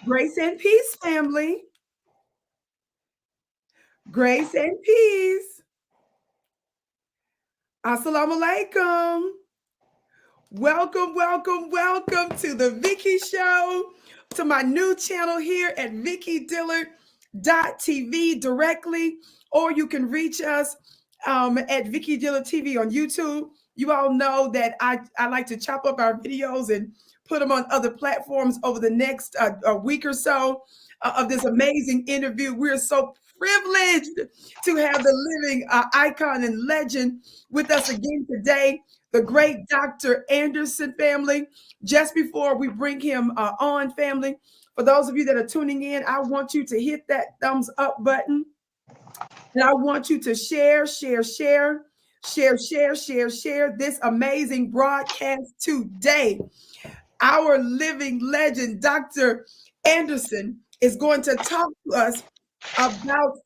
Grace and peace, family. Grace and peace. Assalamu alaikum. Welcome, welcome, welcome to the Vicki Show, to my new channel here at VickiDillard.tv directly, or you can reach us at Vicki Dillard TV on YouTube. You all know that I like to chop up our videos and put them on other platforms over the next a week or so of this amazing interview. We're so privileged to have the living icon and legend with us again today, the great Dr. Anderson, family. Just before we bring him on, family, for those of you that are tuning in, I want you to hit that thumbs up button. And I want you to share this amazing broadcast today. Our living legend, Dr. Anderson, is going to talk to us about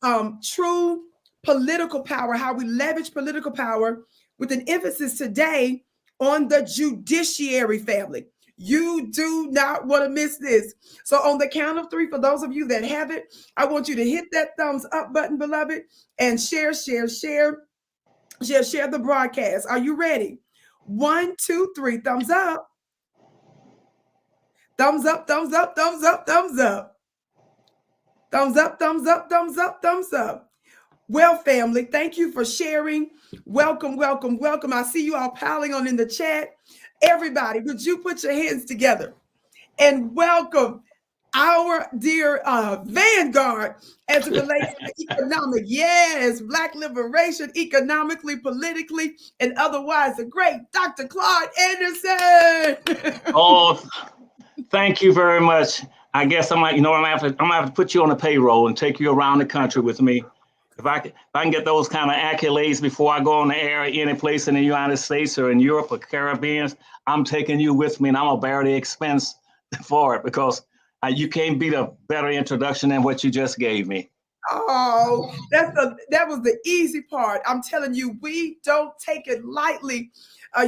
true political power, how we leverage political power, with an emphasis today on the judiciary, family. You do not want to miss this. So on the count of three, for those of you that have it, I want you to hit that thumbs up button, beloved, and share the broadcast. Are you ready? 1, 2, 3, thumbs up. Thumbs up, thumbs up, thumbs up, thumbs up. Thumbs up, thumbs up, thumbs up, thumbs up. Well, family, thank you for sharing. Welcome, welcome, welcome. I see you all piling on in the chat. Everybody, would you put your hands together and welcome our dear vanguard as it relates to economic, yes, Black liberation, economically, politically, and otherwise, the great Dr.Claud Anderson. Oh, thank you very much. I guess I'm gonna have to put you on the payroll and take you around the country with me. If I can get those kind of accolades before I go on the air any place in the United States or in Europe or Caribbean, I'm taking you with me, and I'm gonna bear the expense for it, because you can't beat a better introduction than what you just gave me. Oh, that was the easy part. I'm telling you, we don't take it lightly.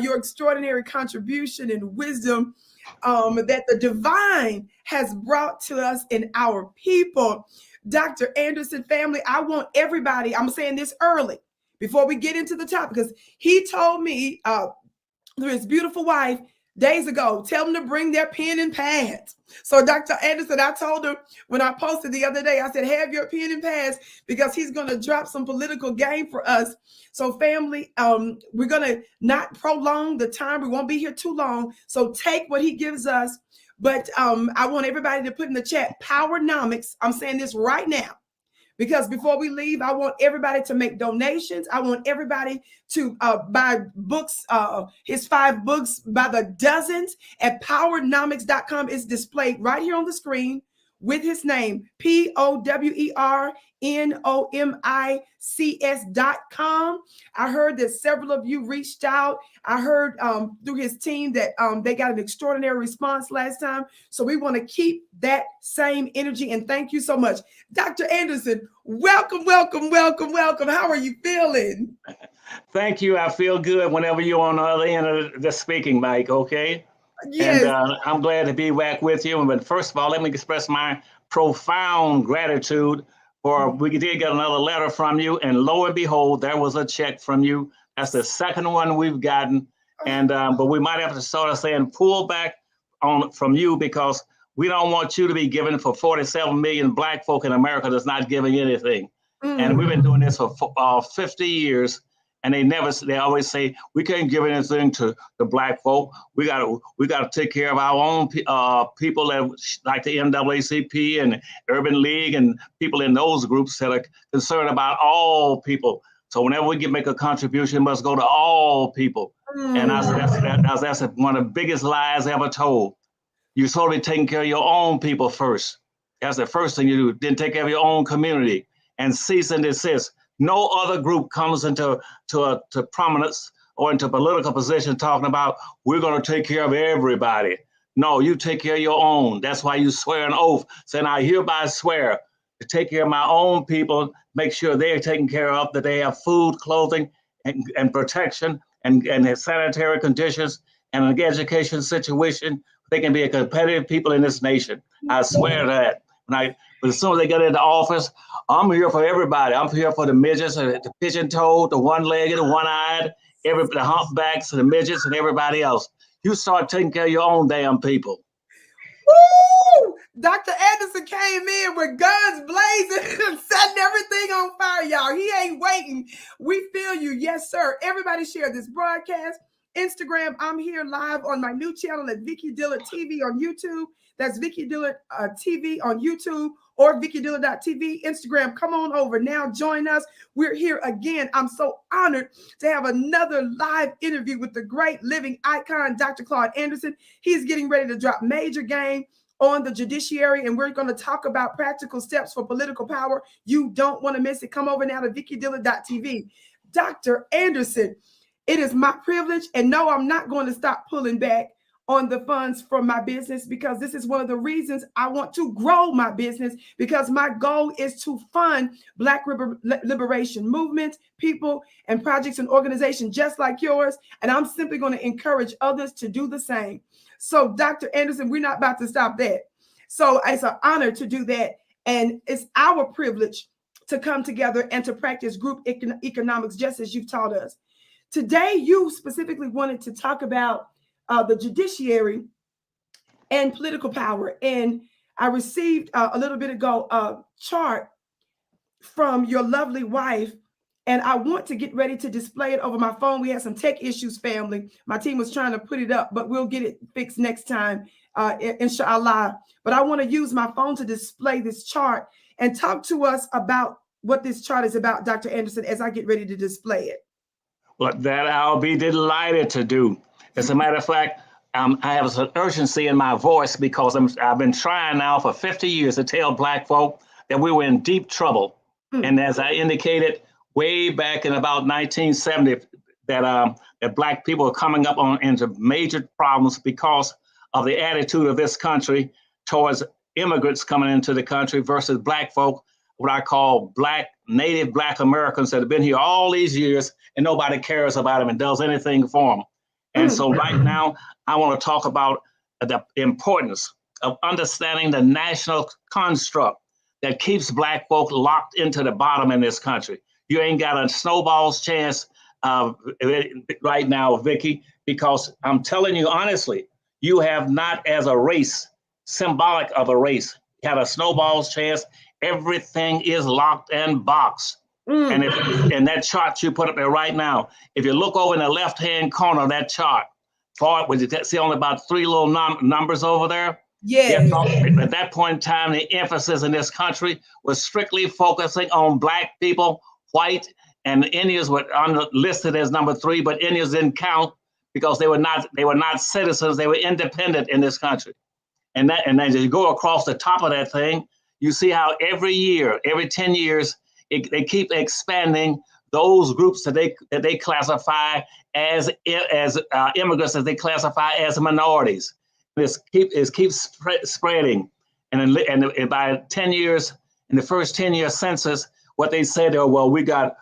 Your extraordinary contribution and wisdom that the divine has brought to us in our people. Dr. Anderson, family, I want everybody, I'm saying this early before we get into the topic, because he told me through his beautiful wife days ago, tell them to bring their pen and pads. So Dr. Anderson, I told him when I posted the other day, I said, have your pen and pads, because he's going to drop some political game for us. So family, we're going to not prolong the time. We won't be here too long. So take what he gives us. But I want everybody to put in the chat, Powernomics. I'm saying this right now, because before we leave, I want everybody to make donations. I want everybody to buy books, his 5 books by the dozens at powernomics.com. It's displayed right here on the screen with his name, POWERNOMICS.com. I heard that several of you reached out. I heard through his team that they got an extraordinary response last time. So we want to keep that same energy, and thank you so much. Dr. Anderson, welcome, welcome, welcome, welcome. How are you feeling? Thank you. I feel good whenever you're on the other end of the speaking mic, okay? Yes. And I'm glad to be back with you. But first of all, let me express my profound gratitude for, we did get another letter from you, and lo and behold, there was a check from you. That's the second one we've gotten. And but we might have to sort of saying pull back from you, because we don't want you to be giving for 47 million Black folk in America that's not giving anything. And we've been doing this for 50 years. And they always say, we can't give anything to the Black folk. We got to take care of our own people, that like the NAACP and Urban League and people in those groups that are concerned about all people. So whenever we make a contribution, it must go to all people. And that's one of the biggest lies ever told. You're solely taking care of your own people first. That's the first thing you do. Then take care of your own community, and cease and desist. No other group comes into to prominence or into political position talking about, we're going to take care of everybody. No, you take care of your own. That's why you swear an oath, saying, I hereby swear to take care of my own people, make sure they're taken care of, that they have food, clothing, and protection, and sanitary conditions, and an education situation, they can be a competitive people in this nation. I swear to that. But as soon as they get into office, I'm here for everybody. I'm here for the midgets, the pigeon-toed, the one-legged, the one-eyed, the humpbacks, the midgets, and everybody else. You start taking care of your own damn people. Woo! Dr. Anderson came in with guns blazing and setting everything on fire, y'all. He ain't waiting. We feel you. Yes, sir. Everybody share this broadcast. Instagram, I'm here live on my new channel at Vicki Dillard TV on YouTube. That's Vicki Dillard TV on YouTube or VickiDillard.tv. Instagram, come on over now. Join us. We're here again. I'm so honored to have another live interview with the great living icon, Dr. Claud Anderson. He's getting ready to drop major game on the judiciary, and we're going to talk about practical steps for political power. You don't want to miss it. Come over now to VickiDillard.tv. Dr. Anderson, it is my privilege, and no, I'm not going to stop pulling back on the funds from my business, because this is one of the reasons I want to grow my business, because my goal is to fund Black liberation movements, people, and projects and organizations just like yours. And I'm simply going to encourage others to do the same. So, Dr. Anderson, we're not about to stop that. So it's an honor to do that. And it's our privilege to come together and to practice group economics, just as you've taught us. Today, you specifically wanted to talk about the judiciary and political power. And I received a little bit ago a chart from your lovely wife, and I want to get ready to display it over my phone. We had some tech issues, family. My team was trying to put it up, but we'll get it fixed next time, inshallah. But I want to use my phone to display this chart and talk to us about what this chart is about, Dr. Anderson, as I get ready to display it. Well, that I'll be delighted to do. As a matter of fact, I have an urgency in my voice because I've been trying now for 50 years to tell Black folk that we were in deep trouble. And as I indicated way back in about 1970, that Black people are coming up into major problems because of the attitude of this country towards immigrants coming into the country versus Black folk, what I call native Black Americans that have been here all these years and nobody cares about them and does anything for them. And so right now, I want to talk about the importance of understanding the national construct that keeps Black folk locked into the bottom in this country. You ain't got a snowball's chance right now, Vicki, because I'm telling you honestly, you have not, as a race, symbolic of a race, had a snowball's chance. Everything is locked and boxed. And and that chart you put up there right now, if you look over in the left-hand corner of that chart, would you see only about 3 little numbers over there? Yeah. At that point in time, the emphasis in this country was strictly focusing on Black people, white, and Indians were listed as number 3, but Indians didn't count because they were not citizens. They were independent in this country. And then as you go across the top of that thing, you see how every year, every 10 years, they keep expanding those groups that they classify as immigrants, that they classify as minorities. This keeps spreading, and by 10 years, in the first 10-year census, what they said, well, we got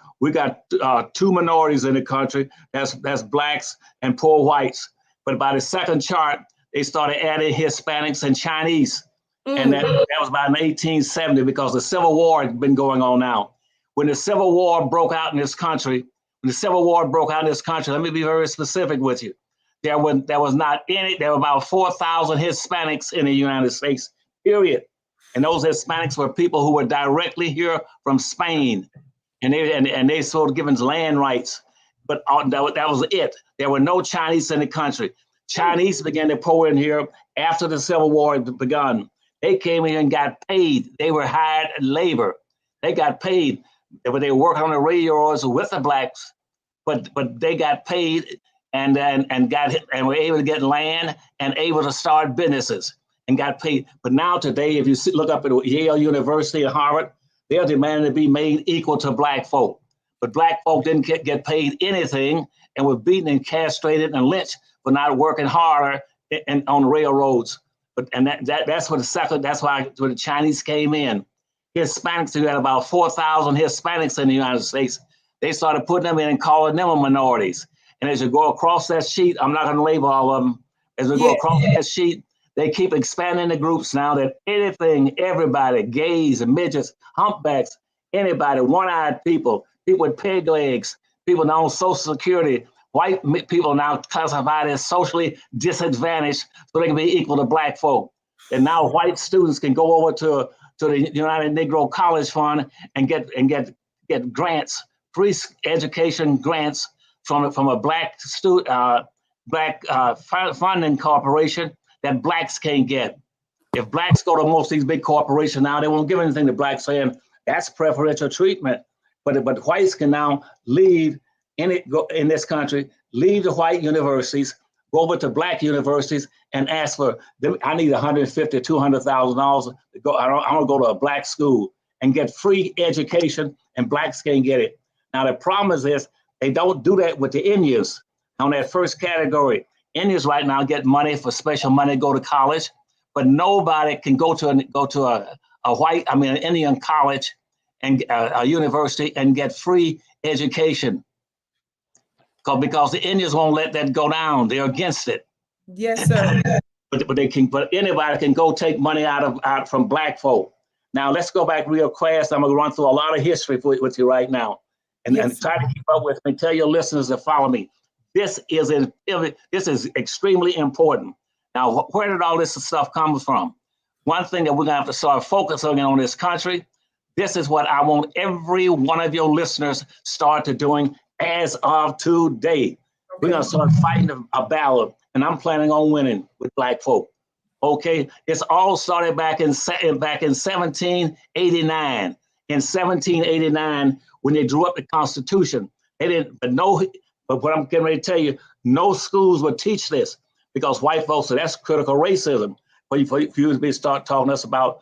2 minorities in the country. That's Blacks and poor whites. But by the second chart, they started adding Hispanics and Chinese. And that was by 1870, because the Civil War had been going on now. When the Civil War broke out in this country, let me be very specific with you. There were about 4,000 Hispanics in the United States, period. And those Hispanics were people who were directly here from Spain. And they sort of given land rights. But that was it. There were no Chinese in the country. Chinese began to pour in here after the Civil War had begun. They came in and got paid. They were hired labor. They got paid. They were working on the railroads with the Blacks, but they got paid and were able to get land and able to start businesses and got paid. But now today, if you look up at Yale University and Harvard, they are demanding to be made equal to Black folk. But Black folk didn't get paid anything and were beaten and castrated and lynched for not working harder on the railroads. That's why when the Chinese came in. Hispanics, who had about 4,000 Hispanics in the United States, they started putting them in and calling them minorities. And as you go across that sheet, I'm not going to label all of them. As we go across that sheet, they keep expanding the groups now that anything, everybody, gays and midgets, humpbacks, anybody, one-eyed people, people with peg legs, people now on Social Security, white people now classified as socially disadvantaged so they can be equal to black folk. And now white students can go over to the United Negro College Fund and get grants, free education grants from a black funding corporation that blacks can't get. If blacks go to most of these big corporations now, they won't give anything to blacks, saying that's preferential treatment. But whites can now leave in this country, leave the white universities, go over to black universities and ask for them. I need $150,000, $200,000 to go. I want to go to a black school and get free education, and blacks can't get it. Now the problem is this: they don't do that with the Indians. On that first category, Indians right now get money for special money to go to college, but nobody can go to an Indian college and a university and get free education. Because the Indians won't let that go down. They're against it. Yes, sir. But anybody can go take money out from black folk. Now let's go back real fast. I'm gonna run through a lot of history with you right now, and try to keep up with me. Tell your listeners to follow me. This is extremely important. Now, where did all this stuff come from? One thing that we're gonna have to start focusing on this country. This is what I want every one of your listeners start to doing as of today. Okay. We're gonna start fighting a battle, and I'm planning on winning with black folk. Okay, it's all started back in 1789. In 1789, when they drew up the Constitution, they didn't. But what I'm getting ready to tell you, no schools would teach this because white folks said that's critical racism. But for you to start talking to us about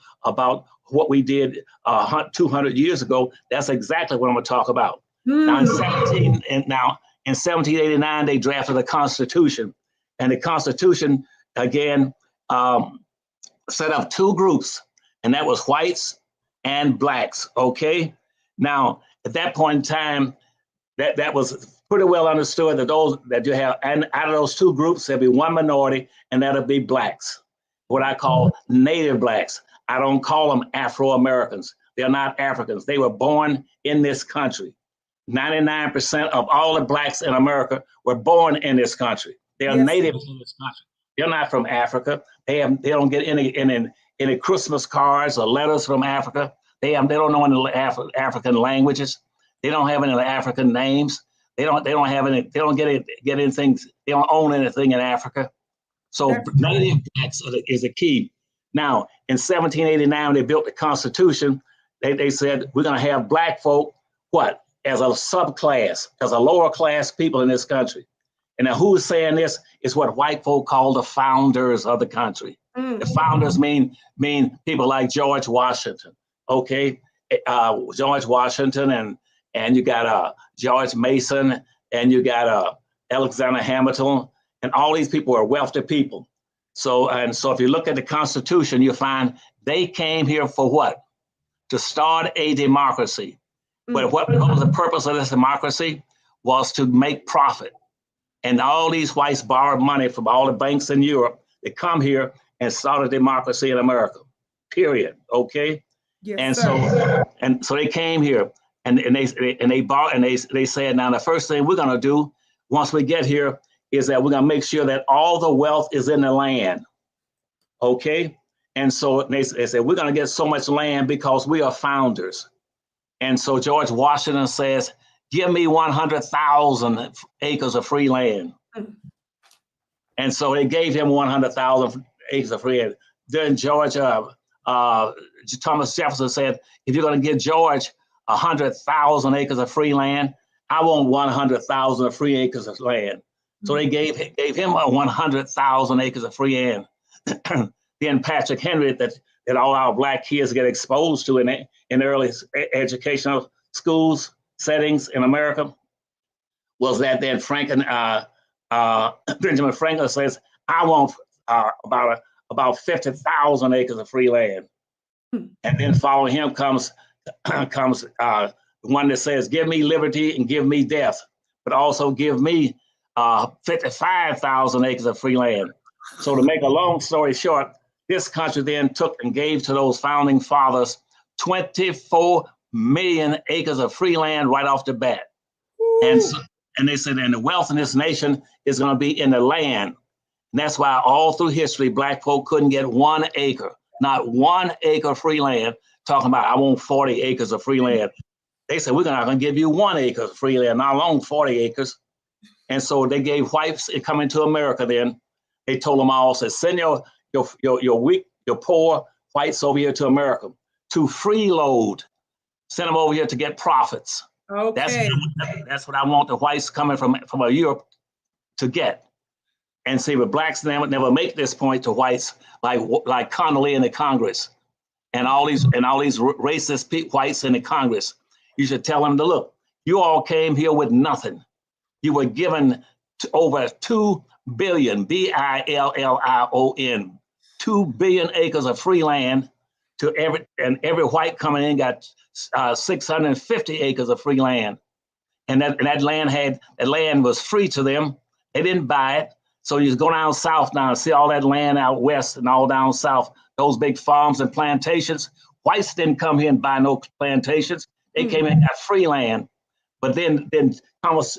what we did 200 years ago, that's exactly what I'm going to talk about. Now, in 1789, they drafted a Constitution, and the Constitution again set up two groups, and that was whites and blacks. Okay, now at that point in time, that was pretty well understood that you have, and out of those two groups, there'll be one minority, and that'll be blacks, what I call native blacks. I don't call them Afro-Americans. They're not Africans. They were born in this country. 99% of all the blacks in America were born in this country. They are natives in this country. They're not from Africa. They don't get any Christmas cards or letters from Africa. They don't know any African languages. They don't have any African names. They don't have any. They don't get anything. They don't own anything in Africa. So native blacks is the key. Now, in 1789, they built the Constitution. They said we're going to have black folk as a subclass, as a lower class people in this country. And now who's saying this is what white folk call the founders of the country. The founders mean people like George Washington. Okay, George Washington, and you got George Mason, and you got Alexander Hamilton, and all these people are wealthy people. So if you look at the Constitution, you find they came here for what? To start a democracy. But what was the purpose of this democracy? Was to make profit. And all these whites borrowed money from all the banks in Europe. They come here and start a democracy in America. Period. Okay. Yes, so they came here and they bought and they said, now the first thing we're gonna do once we get here is that we're gonna make sure that all the wealth is in the land. Okay. And so they said we're gonna get so much land because we are founders. And so George Washington says, give me 100,000 acres of free land. And so they gave him 100,000 acres of free land. Then Thomas Jefferson said, if you're going to give George 100,000 acres of free land, I want 100,000 of free acres of land. So they gave him 100,000 acres of free land. Then Patrick Henry, that all our black kids get exposed to in early educational schools settings in America, was that then Benjamin Franklin says, I want about 50,000 acres of free land. And then following him comes one that says, give me liberty and give me death, but also give me 55,000 acres of free land. So to make a long story short, this country then took and gave to those founding fathers 24 million acres of free land right off the bat. And, so, and they said, and the wealth in this nation is going to be in the land. And that's why all through history, Black folk couldn't get 1 acre, not 1 acre of free land, talking about, I want 40 acres of free land. They said, we're not going to give you 1 acre of free land, not alone 40 acres. And so they gave whites coming to America then. They told them all, said, send your weak, your poor whites over here to America to freeload. Send them over here to get profits. Okay. That's what I want the whites coming from Europe to get. And see, but blacks never make this point to whites like Connolly in the Congress and all these racist whites in the Congress. You should tell them to look, you all came here with nothing. You were given over 2 billion, billion, 2 billion acres of free land to every white coming in got 650 acres of free land. And that land was free to them. They didn't buy it. So you go down south now and see all that land out west and all down south, those big farms and plantations. Whites didn't come here and buy no plantations. They came in and got free land. But then Thomas,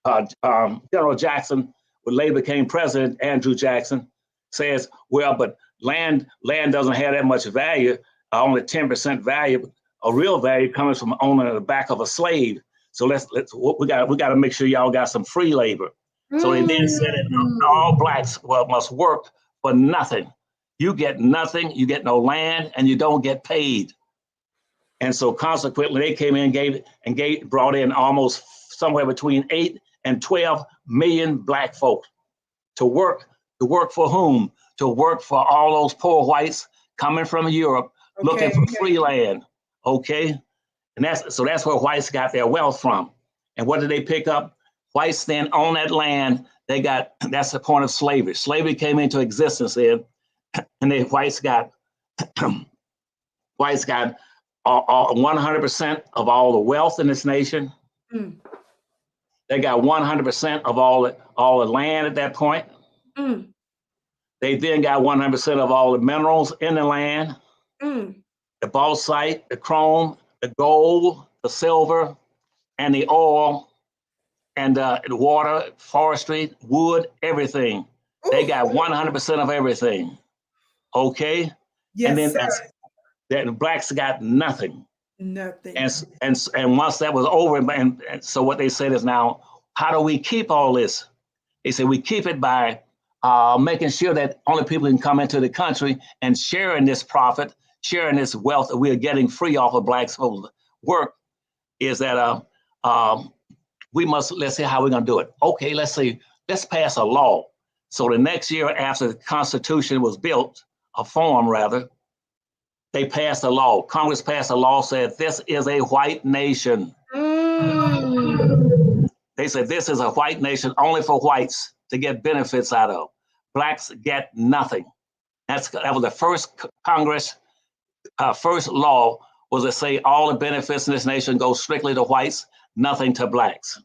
General Jackson, when Labor became president, Andrew Jackson, says, well, but land doesn't have that much value, only 10% value, a real value coming from owning the back of a slave. So we got to make sure y'all got some free labor. So they then said that all blacks must work for nothing. You get nothing, you get no land, and you don't get paid. And so consequently, they came in and brought in almost somewhere between 8 and 12 million black folk to work for whom? To work for all those poor whites coming from Europe, looking for free land. Okay, and that's where whites got their wealth from. And what did they pick up? Whites then own that land. That's the point of slavery. Slavery came into existence then, and the whites got 100% of all the wealth in this nation. They got 100% of all the land at that point. They then got 100% of all the minerals in the land, the bauxite, the chrome, the gold, the silver, and the oil, and the water, forestry, wood, everything. They got 100% of everything. Okay? Yes, and then sir. The blacks got nothing. Nothing. And once that was over, and so what they said is, now, how do we keep all this? They said we keep it by making sure that only people can come into the country and sharing this profit, sharing this wealth that we are getting free off of blacks' work, is that let's see how we're going to do it. Okay, let's pass a law. So the next year after the Constitution was built, a form rather, they passed a law. Congress passed a law, said this is a white nation. They said this is a white nation only for whites to get benefits out of. Blacks get nothing. That was the first Congress, first law was to say all the benefits in this nation go strictly to whites, nothing to blacks.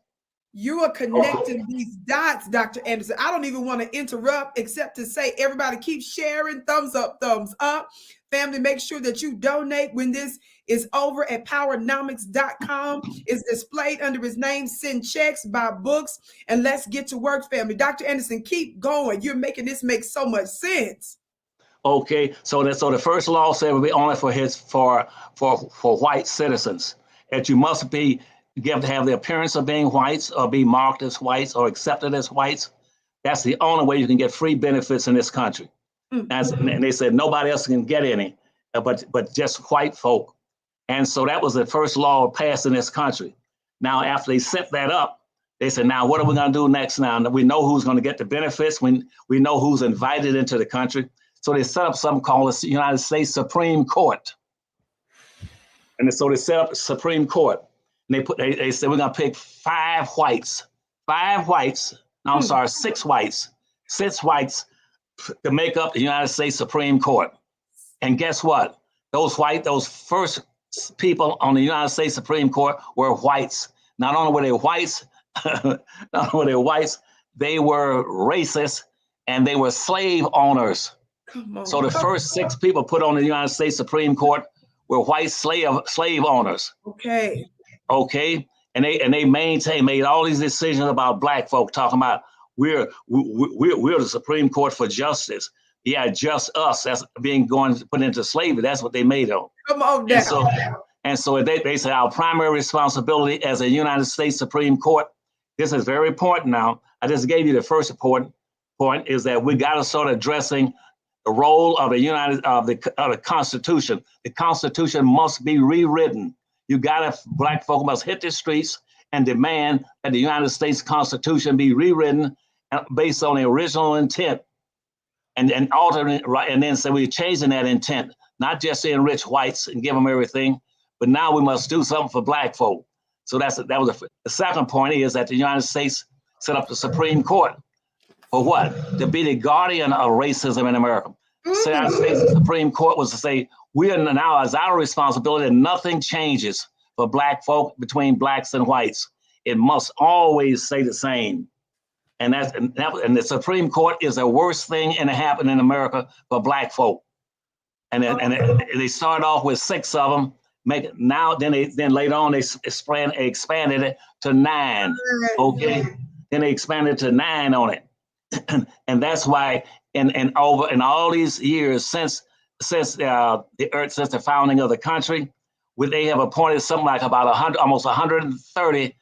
You are connecting these dots, Dr. Anderson. I don't even want to interrupt except to say everybody keep sharing, thumbs up, thumbs up. Family, make sure that you donate when this is over at powernomics.com. It's displayed under his name. Send checks, buy books, and let's get to work, family. Dr. Anderson, keep going. You're making this make so much sense. Okay, so the first law said would be only for white citizens, that you must have the appearance of being whites or be marked as whites or accepted as whites. That's the only way you can get free benefits in this country. And they said nobody else can get any, but just white folk. And so that was the first law passed in this country. Now, after they set that up, they said, now what are we going to do next? Now we know who's going to get the benefits. We know who's invited into the country. So they set up something called the United States Supreme Court. And so they set up the Supreme Court. And they said, we're going to pick 6 whites to make up the United States Supreme Court. And guess what? Those first people on the United States Supreme Court were whites. Not only were they whites, not only whites, they were racist and they were slave owners. Come on. So the first 6 people put on the United States Supreme Court were white slave owners. Okay. Okay, and they made all these decisions about black folk, talking about we're the Supreme Court for justice. Yeah, just us. That's being put into slavery. That's what they made on. Come on now. And so they said our primary responsibility as a United States Supreme Court. This is very important. Now, I just gave you the first point is that we got to start addressing the role of the Constitution. The Constitution must be rewritten. Black folk must hit the streets and demand that the United States Constitution be rewritten based on the original intent, and alternate, right? And then say we're changing that intent, not just to enrich whites and give them everything, but now we must do something for black folk. So the second point is that the United States set up the Supreme Court for what? To be the guardian of racism in America. The United States Supreme Court was to say, we are now, as our responsibility, and nothing changes for black folk between blacks and whites. It must always stay the same. And the Supreme Court is the worst thing to happen in America for black folk. And they started off with 6 of them. Then later on they expanded it to 9. Okay, then they expanded to 9 on it, and that's why in all these years since the founding of the country, they have appointed something like about almost 130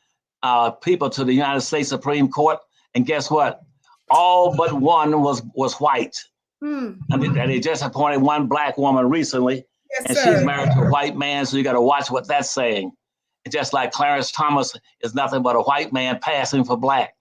people to the United States Supreme Court, and guess what? All but one was white. And they just appointed one black woman recently. Yes, and sir. She's married to a white man, so you got to watch what that's saying. And just like Clarence Thomas is nothing but a white man passing for black.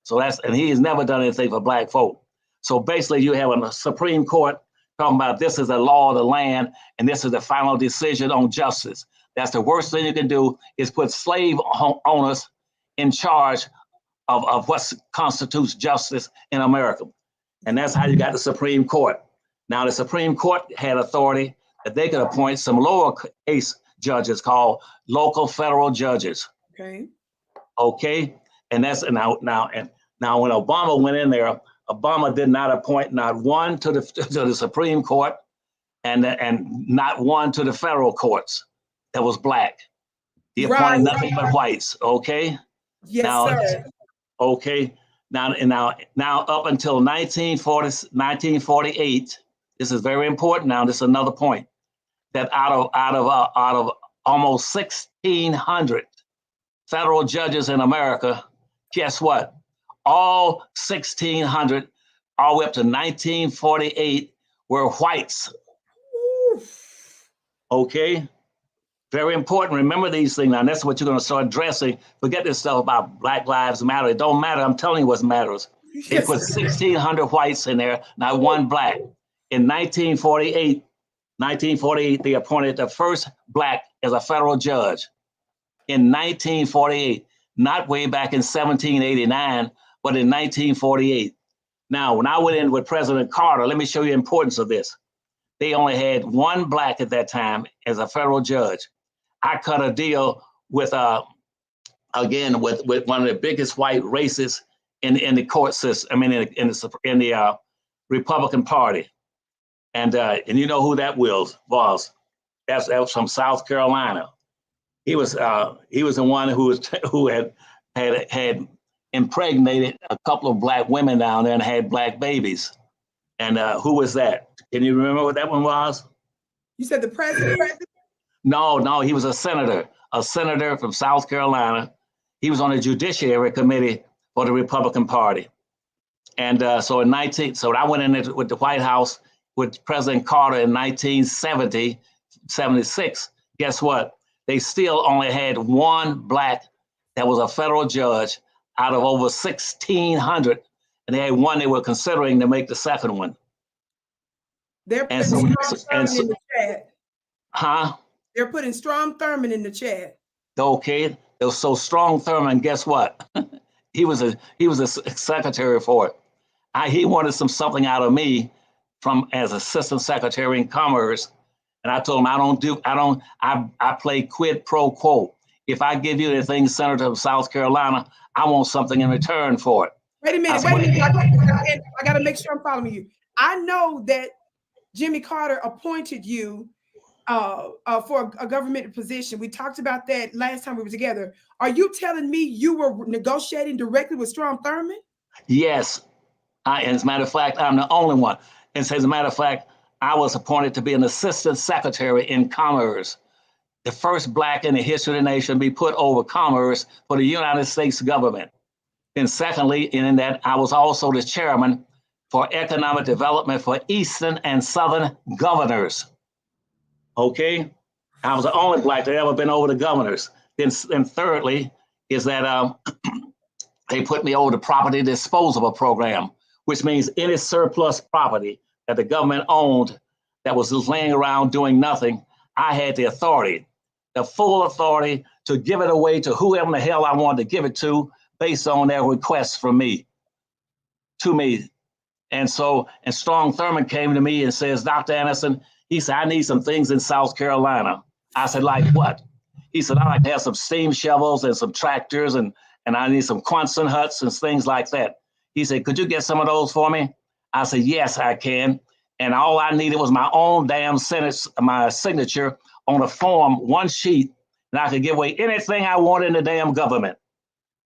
And he has never done anything for black folk. So basically you have a Supreme Court talking about this is the law of the land, and this is the final decision on justice. That's the worst thing you can do, is put slave owners in charge of what constitutes justice in America. And that's how you got the Supreme Court. Now the Supreme Court had authority that they could appoint some lower case judges called local federal judges. Okay. And that's now when Obama went in there, Obama did not appoint not one to the Supreme Court and not one to the federal courts that was black. He appointed nothing but whites. Okay. Yes, sir. Okay. Now up until 1948, this is very important. Now, this is another point, that out of almost 1,600 federal judges in America, guess what? All 1,600, all the way up to 1948, were whites. Okay? Very important. Remember these things. Now, that's what you're going to start addressing. Forget this stuff about Black Lives Matter. It don't matter. I'm telling you what matters. They put 1,600 whites in there, not one black. In 1948, they appointed the first black as a federal judge. In 1948, not way back in 1789, but in 1948. Now, when I went in with President Carter, let me show you the importance of this. They only had one black at that time as a federal judge. I cut a deal with one of the biggest white racists in the court system. I mean, in the Republican Party. And you know who that was? That was from South Carolina. He was the one who had impregnated a couple of black women down there and had black babies. And who was that? Can you remember what that one was? You said the president? No, he was a senator from South Carolina. He was on the Judiciary Committee for the Republican Party. And so I went in with the White House with President Carter in 1976. Guess what? They still only had one black that was a federal judge out of over 1,600. And they had one they were considering to make the second one. They're putting Strom Thurmond in the chat. Huh? They're putting Strom Thurmond in the chat. Okay. So Strom Thurmond, guess what? he was a secretary for it. He wanted something out of me as assistant secretary in commerce. And I told him, I play quid pro quo. if I give you the thing, Senator of South Carolina, I want something in return for it. Wait a minute, wait a minute. I got to make sure I'm following you. I know that Jimmy Carter appointed you for a government position. We talked about that last time we were together. Are you telling me you were negotiating directly with Strom Thurmond? Yes. As a matter of fact, I'm the only one. And as a matter of fact, I was appointed to be an assistant secretary in commerce, the first Black in the history of the nation to be put over commerce for the United States government. And secondly, in that, I was also the chairman for economic development for Eastern and Southern governors. Okay, I was the only Black that ever been over the governors. Then, and thirdly, is that they put me over the property disposal program, which means any surplus property that the government owned that was just laying around doing nothing, I had the authority, the full authority to give it away to whoever the hell I wanted to give it to based on their requests from me, to me. And so, and Strom Thurmond came to me and says, Dr. Anderson, he said, I need some things in South Carolina. I said, like what? He said, I like to have some steam shovels and some tractors and I need some Quonset huts and things like that. He said, could you get some of those for me? I said, yes, I can. And all I needed was my own damn my signature on a form, one sheet, and I could give away anything I wanted in the damn government.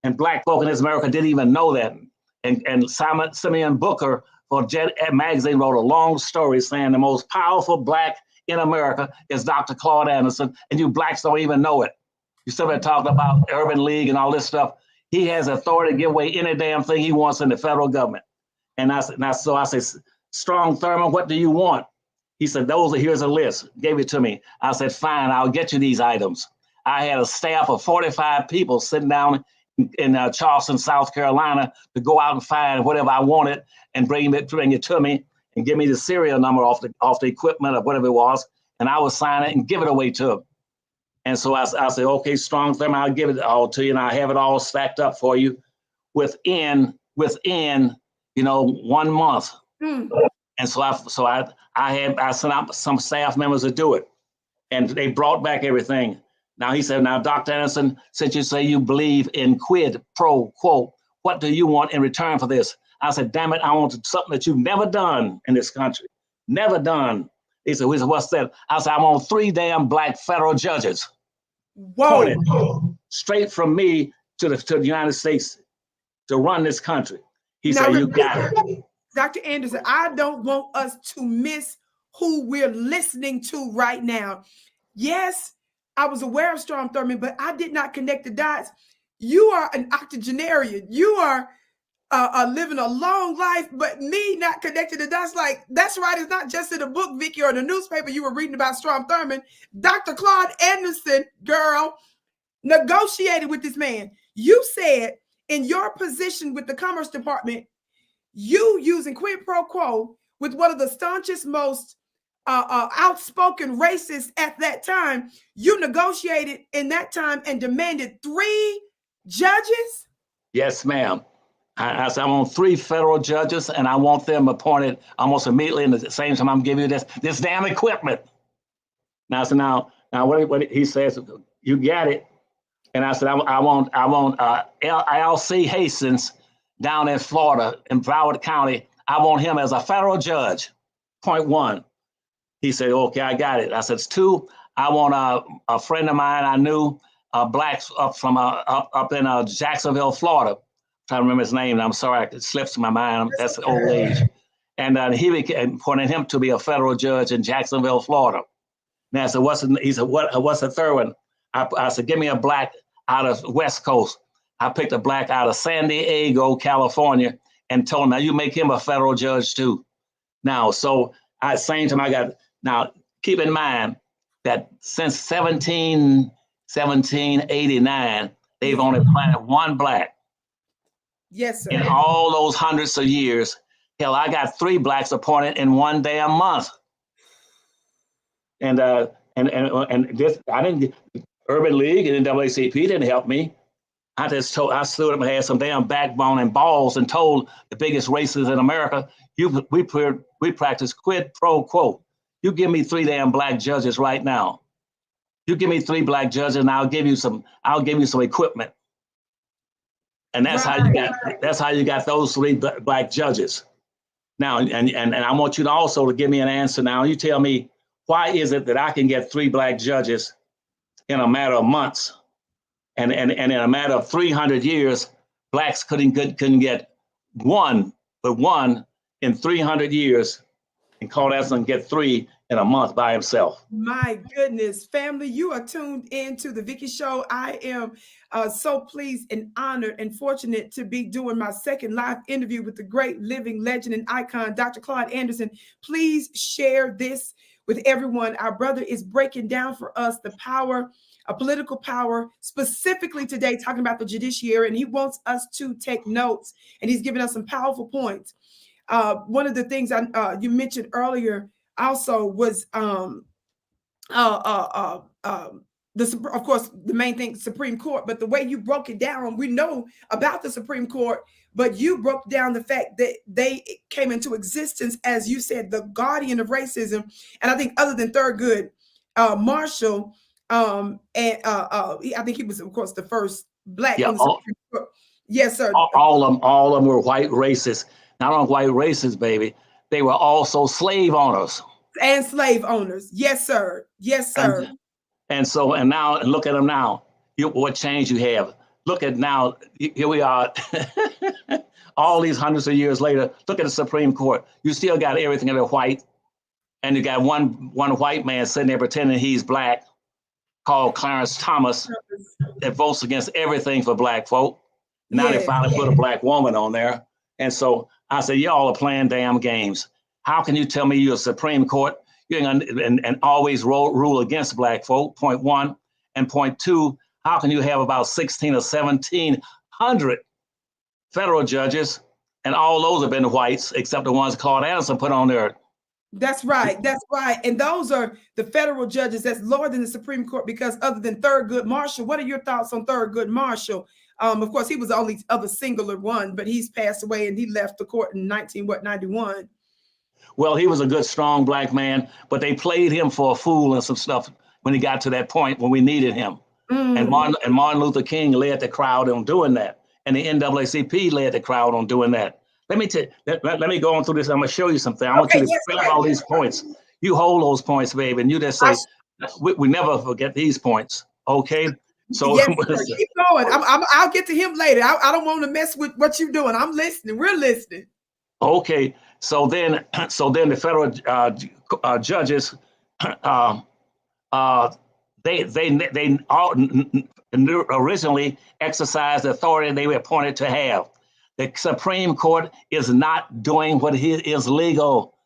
And Black folk in this America didn't even know that. And Simeon Booker for Jet Magazine wrote a long story saying the most powerful Black in America is Dr. Claud Anderson, and you Blacks don't even know it. You still been talking about Urban League and all this stuff. He has authority to give away any damn thing he wants in the federal government. And I said, Strom Thurmond, what do you want? He said, here's a list. Gave it to me. I said, fine, I'll get you these items. I had a staff of 45 people sitting down in Charleston, South Carolina, to go out and find whatever I wanted and bring it to me and give me the serial number off the equipment or whatever it was, and I would sign it and give it away to him. And so I said, okay, Strom Thurmond, I'll give it all to you, and I have it all stacked up for you within 1 month. And so I sent out some staff members to do it, and they brought back everything. Now he said, now, Dr. Anderson, since you say you believe in quid pro quo, what do you want in return for this? I said, damn it, I want something that you've never done in this country. Never done. He said, what's that? I said, I want 3 damn Black federal judges. Whoa. Pointed straight from me to the United States to run this country. He said, you got it. Dr. Anderson, I don't want us to miss who we're listening to right now. Yes, I was aware of Strom Thurmond, but I did not connect the dots. You are an octogenarian. You are living a long life, but me not connecting the dots. Like, that's right. It's not just in a book, Vicki, or the newspaper you were reading about Strom Thurmond. Dr. Claud Anderson, girl, negotiated with this man. You said in your position with the Commerce Department, you using quid pro quo with one of the staunchest, most outspoken racists at that time, you negotiated in that time and demanded 3 judges? Yes, ma'am. I said, I want 3 federal judges, and I want them appointed almost immediately. And at the same time, I'm giving you this damn equipment. Now, so now what he says, you got it. And I said, I want LC Hastings down in Florida, in Broward County. I want him as a federal judge. Point 1. He said, okay, I got it. I said, 2, I want a friend of mine I knew, Blacks up in Jacksonville, Florida. I'm trying to remember his name. I'm sorry, it slips my mind. That's old age. And he appointed him to be a federal judge in Jacksonville, Florida. And I said, he said, what's the third one? I said, give me a Black out of West Coast. I picked a Black out of San Diego, California, and told him, now you make him a federal judge too. Now, so at the same time, now keep in mind that since 1789, they've only planted 1 Black. Yes, sir. In all those hundreds of years. Hell, I got 3 Blacks appointed in 1 damn month. And this, I didn't get Urban League and NAACP didn't help me. I stood up and had some damn backbone and balls and told the biggest racists in America, we practice quid pro quo. You give me 3 damn Black judges right now. You give me 3 black judges, and I'll give you some equipment. And that's how you got those 3 black judges. Now, and I want you to also give me an answer now. You tell me, why is it that I can get 3 black judges in a matter of months, and in a matter of 300 years, blacks couldn't get one in 300 years, and Claude Anderson get 3 in a month by himself. My goodness, family, you are tuned into the Vicki Show. I am so pleased and honored and fortunate to be doing my second live interview with the great living legend and icon, Dr. Claude Anderson. Please share this with everyone. Our brother is breaking down for us the power, political power, specifically today talking about the judiciary, and he wants us to take notes, and he's giving us some powerful points. One of the things you mentioned earlier also was of course, the main thing, Supreme Court, but the way you broke it down, we know about the Supreme Court, but you broke down the fact that they came into existence, as you said, the guardian of racism. And I think other than Thurgood Marshall, I think he was, of course, the first black on the Supreme Court. Yes, sir. All of them were white racists. Not only white racists, baby, they were also slave owners. And slave owners. Yes, sir. Yes, sir. And now look at them now. What change you have. Look at now, here we are, all these hundreds of years later. Look at the Supreme Court. You still got everything that are white. And you got one white man sitting there pretending he's black, called Clarence Thomas, that votes against everything for black folk. Now they finally put a black woman on there. And so I said, y'all are playing damn games. How can you tell me you're a Supreme Court and always rule against black folk, point 1. And point 2, how can you have about 16 or 1,700 federal judges, and all those have been whites, except the ones Claude Anderson put on there? That's right. That's right. And those are the federal judges that's lower than the Supreme Court, because other than Thurgood Marshall, what are your thoughts on Thurgood Marshall? Of course, he was the only other singular one, but he's passed away and he left the court in 91. Well, he was a good, strong black man, but they played him for a fool and some stuff when he got to that point when we needed him. And Martin Luther King led the crowd on doing that. And the NAACP led the crowd on doing that. Let me go on through this. I'm going to show you something. I want you to spell all these points. You hold those points, baby, and you just say, we never forget these points, okay? So yes, keep going. I'll get to him later. I don't want to mess with what you're doing. I'm listening. We're listening. Okay. So then the federal judges, they all originally exercised the authority they were appointed to have. The Supreme Court is not doing what is legal.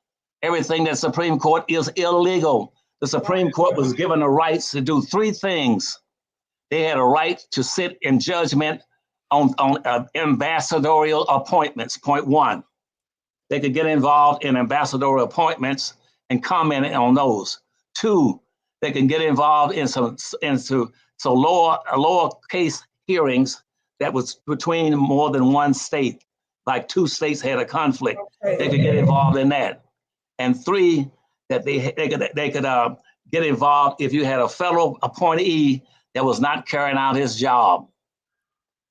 Everything that Supreme Court is illegal. The Supreme Court was given the rights to do 3 things. They had a right to sit in judgment on ambassadorial appointments, point 1. They could get involved in ambassadorial appointments and comment on those. 2, they can get involved in some lower case hearings that was between more than one state, like 2 states had a conflict. Okay. They could get involved in that. And 3, that they could get involved if you had a federal appointee that was not carrying out his job.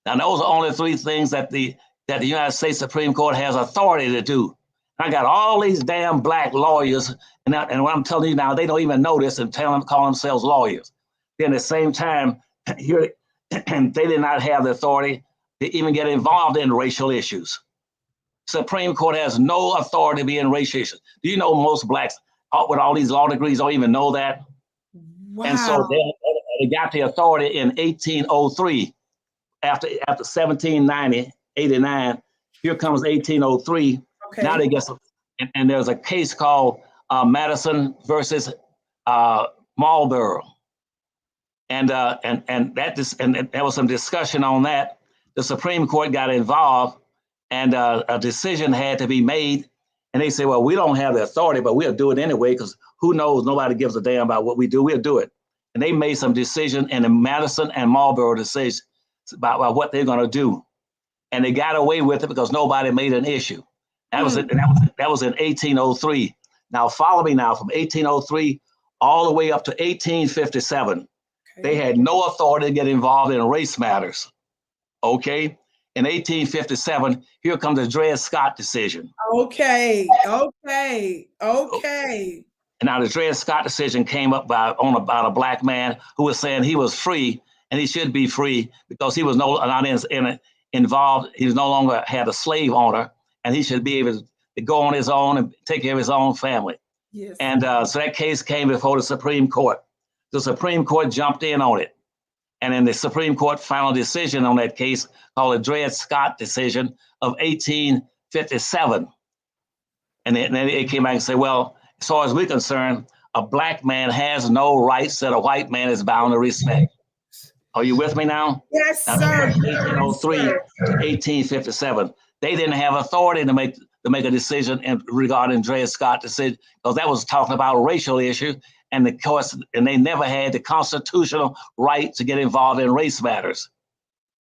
Now, those are only 3 things that the United States Supreme Court has authority to do. I got all these damn black lawyers, and what I'm telling you now, they don't even know this and call themselves lawyers. Then at the same time, here, they did not have the authority to even get involved in racial issues. Supreme Court has no authority to be in racial issues. Do you know most blacks with all these law degrees don't even know that? Wow. And so they got the authority in 1803. After 1790, 89, here comes 1803. Okay. Now they get some, and there's a case called Madison versus Marlboro, and there was some discussion on that. The Supreme Court got involved, and a decision had to be made. And they say, well, we don't have the authority, but we'll do it anyway, because who knows? Nobody gives a damn about what we do. We'll do it. And they made some decision in the Madison and Marlboro decision about what they're going to do. And they got away with it because nobody made an issue. That was it. That was in 1803. Now follow me now from 1803 all the way up to 1857. They had no authority to get involved in race matters. Okay. In 1857, here comes the Dred Scott decision. Okay. And now the Dred Scott decision came up about a black man who was saying he was free and he should be free because he was not involved. He was no longer had a slave owner, and he should be able to go on his own and take care of his own family. Yes. And so that case came before the Supreme Court. The Supreme Court jumped in on it. And then the Supreme Court final decision on that case called the Dred Scott decision of 1857. And then it came back and said, well, as far as we're concerned, a black man has no rights that a white man is bound to respect. Are you with me now? Yes, now, sir. 1803 to 1857. They didn't have authority to make a decision regarding Dred Scott decision, because that was talking about racial issues, and the courts, and they never had the constitutional right to get involved in race matters.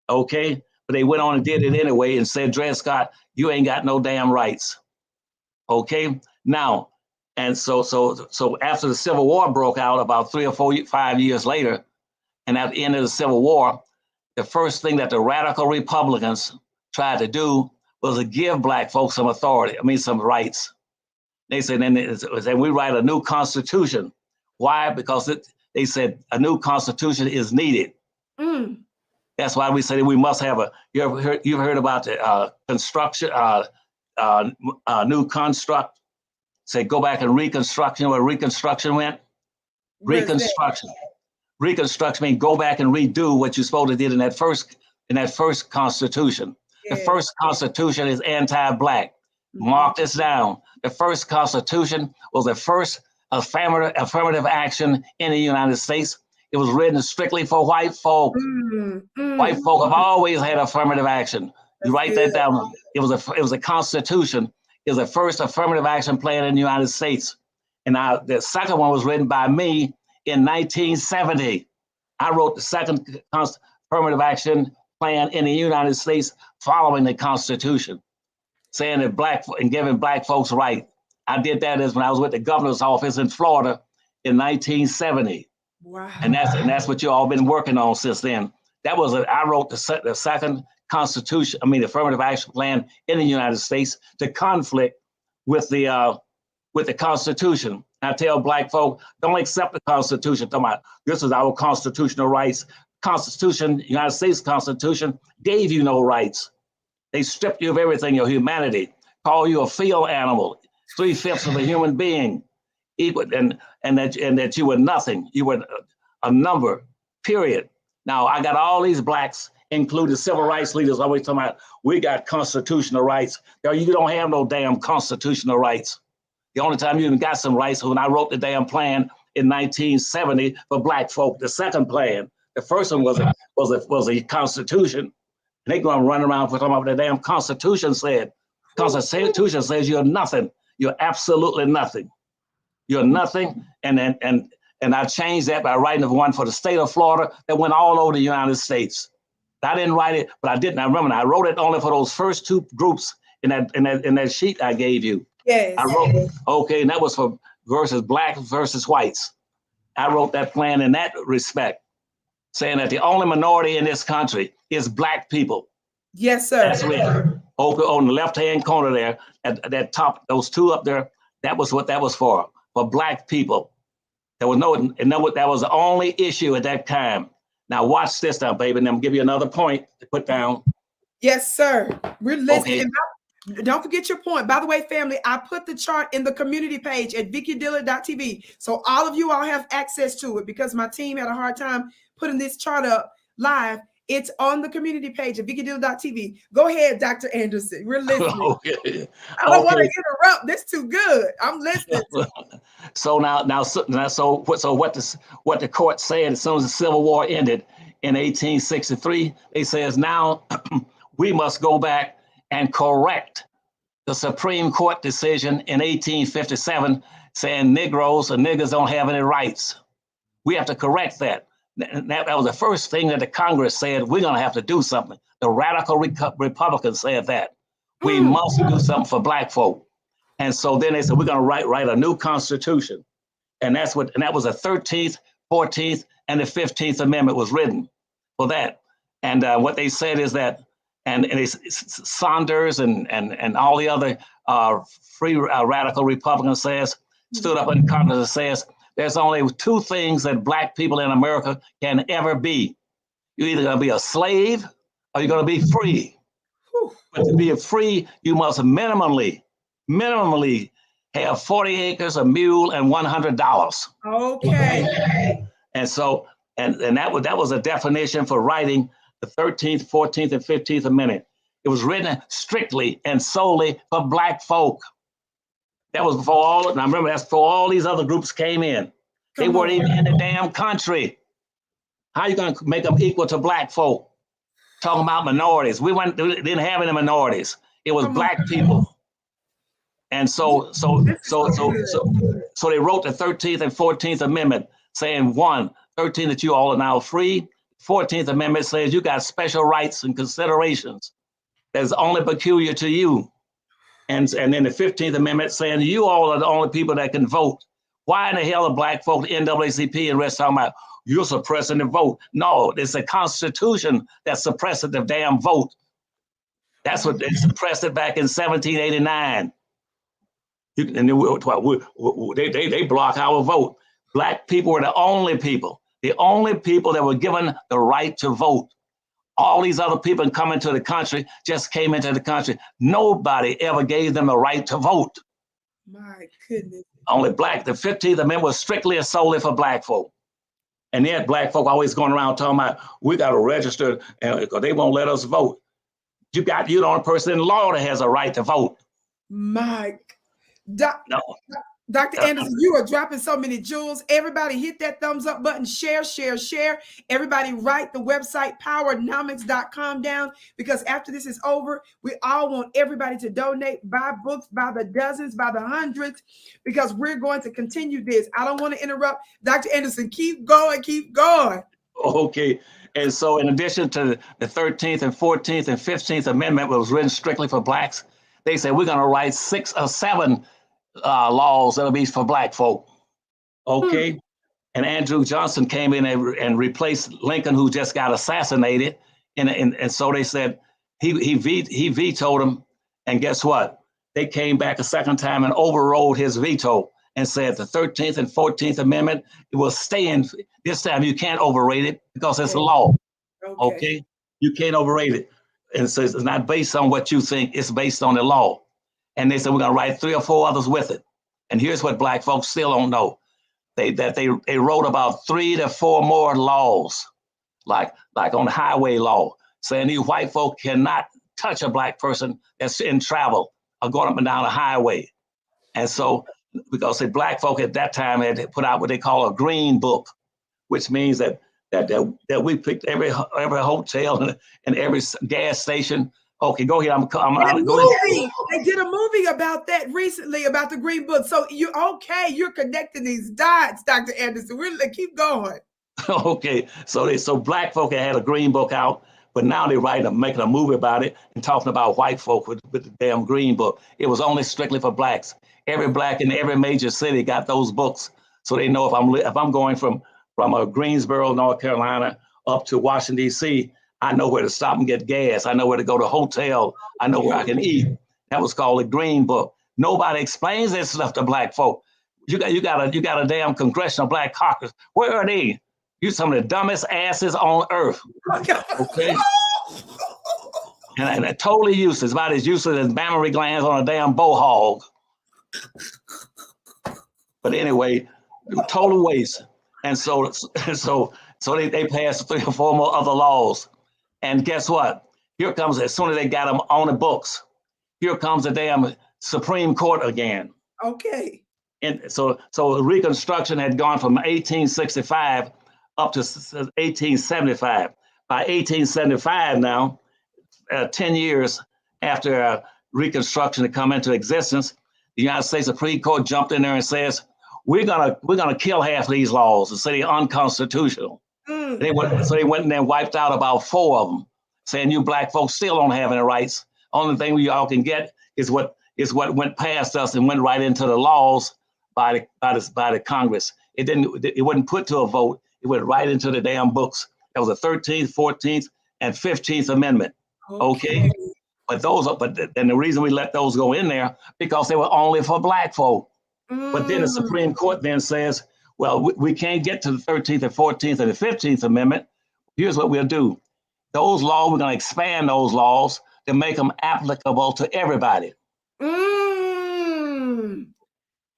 Okay, but they went on and did it anyway and said, Dred Scott, you ain't got no damn rights. Okay, now, and so after the Civil War broke out about 3 or 5 years later, and at the end of the Civil War, the first thing that the radical Republicans tried to do was to give black folks some authority, some rights. They said, then we write a new constitution. Why? Because they said a new constitution is needed. Mm. That's why we said we must have you've heard about the construction, new construct. Say, go back and reconstruction, where reconstruction went. Reconstruction. Reconstruction means go back and redo what you're supposed to did in that first constitution. Yeah. The first constitution is anti-black. Mm-hmm. Mark this down. The first constitution was the first affirmative action in the United States. It was written strictly for white folk. White folk have always had affirmative action. You write that down. It was a constitution. It was the first affirmative action plan in the United States. And the second one was written by me in 1970. I wrote the second affirmative action plan in the United States following the Constitution, saying that giving black folks rights. I did that when I was with the governor's office in Florida in 1970. Wow. And that's what you all been working on since then. I wrote the second Constitution, the affirmative action plan in the United States to conflict with the Constitution. I tell black folk, don't accept the Constitution. This is our constitutional rights. Constitution, United States Constitution gave you no rights. They stripped you of everything, your humanity, call you a field animal, 3/5 of a human being, equal, and that you were nothing. You were a number, period. Now, I got all these blacks, including civil rights leaders, always talking about, we got constitutional rights. You don't have no damn constitutional rights. The only time you even got some rights was when I wrote the damn plan in 1970 for black folk, the second plan. The first one was a constitution. And they go and run around for talking about what the damn Constitution said. Constitution says you're nothing. You're absolutely nothing. You're nothing. And I changed that by writing one for the state of Florida that went all over the United States. I didn't write it, but I didn't. I remember I wrote it only for those first two groups in that sheet I gave you. Yes. I wrote, okay, and that was for black versus whites. I wrote that plan in that respect, saying that the only minority in this country is black people. Yes, sir. That's it. On the left-hand corner there, at that top, those two up there, that was what that was for black people. That was the only issue at that time. Now watch this now, baby, and I'm gonna give you another point to put down. Yes, sir. We're listening. Okay. Don't forget your point. By the way, family, I put the chart in the community page at VickiDillard.tv. So all of you all have access to it, because my team had a hard time putting this chart up live. It's on the community page at VickiDillard.tv. Go ahead, Dr. Anderson. We're listening. Okay. I don't want to interrupt. This is too good. I'm listening. So what the court said as soon as the Civil War ended in 1863, they says now we must go back and correct the Supreme Court decision in 1857 saying Negroes or niggers don't have any rights. We have to correct that. That was the first thing that the Congress said, we're going to have to do something. The radical Republicans said that. We must do something for black folk. And so then they said, we're going to write a new constitution. And that was the 13th, 14th, and the 15th Amendment was written for that. And what they said is that, and Saunders and all the other free radical Republicans stood up in Congress and says, there's only two things that Black people in America can ever be. You're either going to be a slave or you're going to be free. But to be free, you must minimally have 40 acres, a mule, and $100. Okay. And so, and that was a definition for writing the 13th, 14th, and 15th Amendment. It was written strictly and solely for Black folk. That was before all, and I remember that's before all these other groups came in. They weren't even in the damn country. How are you going to make them equal to Black folk? Talking about minorities. We didn't have any minorities. It was Black people. And so they wrote the 13th and 14th Amendment saying, 13 that you all are now free. 14th Amendment says you got special rights and considerations that's only peculiar to you. And then the 15th Amendment saying you all are the only people that can vote. Why in the hell are Black folk, the NAACP and rest talking about you're suppressing the vote? No, it's the Constitution that suppressed the damn vote. That's what they suppressed it back in 1789. And they block our vote. Black people were the only people that were given the right to vote. All these other people coming to the country just came into the country. Nobody ever gave them the right to vote. My goodness. Only Black. The 15th Amendment was strictly and solely for Black folk. And yet Black folk always going around talking about, we got to register because they won't let us vote. You're the only person in law that has a right to vote. Dr. Anderson, you are dropping so many jewels. Everybody hit that thumbs up button, share. Everybody write the website powernomics.com down, because after this is over, we all want everybody to donate, buy books by the dozens, by the hundreds, because we're going to continue this. I don't want to interrupt. Dr. Anderson, keep going. Okay. And so in addition to the 13th and 14th and 15th Amendment, which was written strictly for Blacks, they said we're going to write 6 or 7 laws that'll be for Black folk. Okay. And Andrew Johnson came in and replaced Lincoln, who just got assassinated. And so they said he vetoed him. And guess what? They came back a second time and overrode his veto and said the 13th and 14th Amendment, it will stay in. This time you can't overrate it because it's a law. Okay. You can't overrate it. And so it's not based on what you think, it's based on the law. And they said, we're going to write 3 or 4 others with it. And here's what Black folks still don't know. They wrote about 3 to 4 more laws, like on highway law, saying you white folk cannot touch a Black person that's in travel or going up and down a highway. And so, because the Black folk at that time had put out what they call a green book, which means that we picked every hotel and every gas station. Okay, go ahead. They did a movie about that recently, about the Green Book. So you're connecting these dots, Dr. Anderson. We'll keep going. Okay, so Black folk had a Green Book out, but now they're making a movie about it and talking about white folk with the damn Green Book. It was only strictly for Blacks. Every Black in every major city got those books, so they know if I'm going from Greensboro, North Carolina, up to Washington D.C., I know where to stop and get gas. I know where to go to a hotel. I know where I can eat. That was called the Green Book. Nobody explains this stuff to Black folk. You got a damn congressional Black caucus. Where are they? You some of the dumbest asses on earth. Okay. And they're totally useless. About as useless as mammary glands on a damn bow hog. But anyway, total waste. And so they passed 3 or 4 more other laws. And guess what? Here comes, as soon as they got them on the books, here comes the damn Supreme Court again. Okay. And so Reconstruction had gone from 1865 up to 1875. By 1875 now, 10 years after Reconstruction had come into existence, the United States Supreme Court jumped in there and says, we're gonna kill half of these laws and say they're unconstitutional. They went in there and wiped out about 4 of them, saying you Black folks still don't have any rights. Only thing we all can get is what went past us and went right into the laws by the Congress. It wasn't put to a vote. It went right into the damn books. That was the 13th, 14th, and 15th Amendment. Okay. But then the reason we let those go in there, because they were only for black folk. But then the Supreme Court then says, well, we can't get to the 13th and 14th and the 15th Amendment. Here's what we'll do. Those laws, we're going to expand those laws to make them applicable to everybody.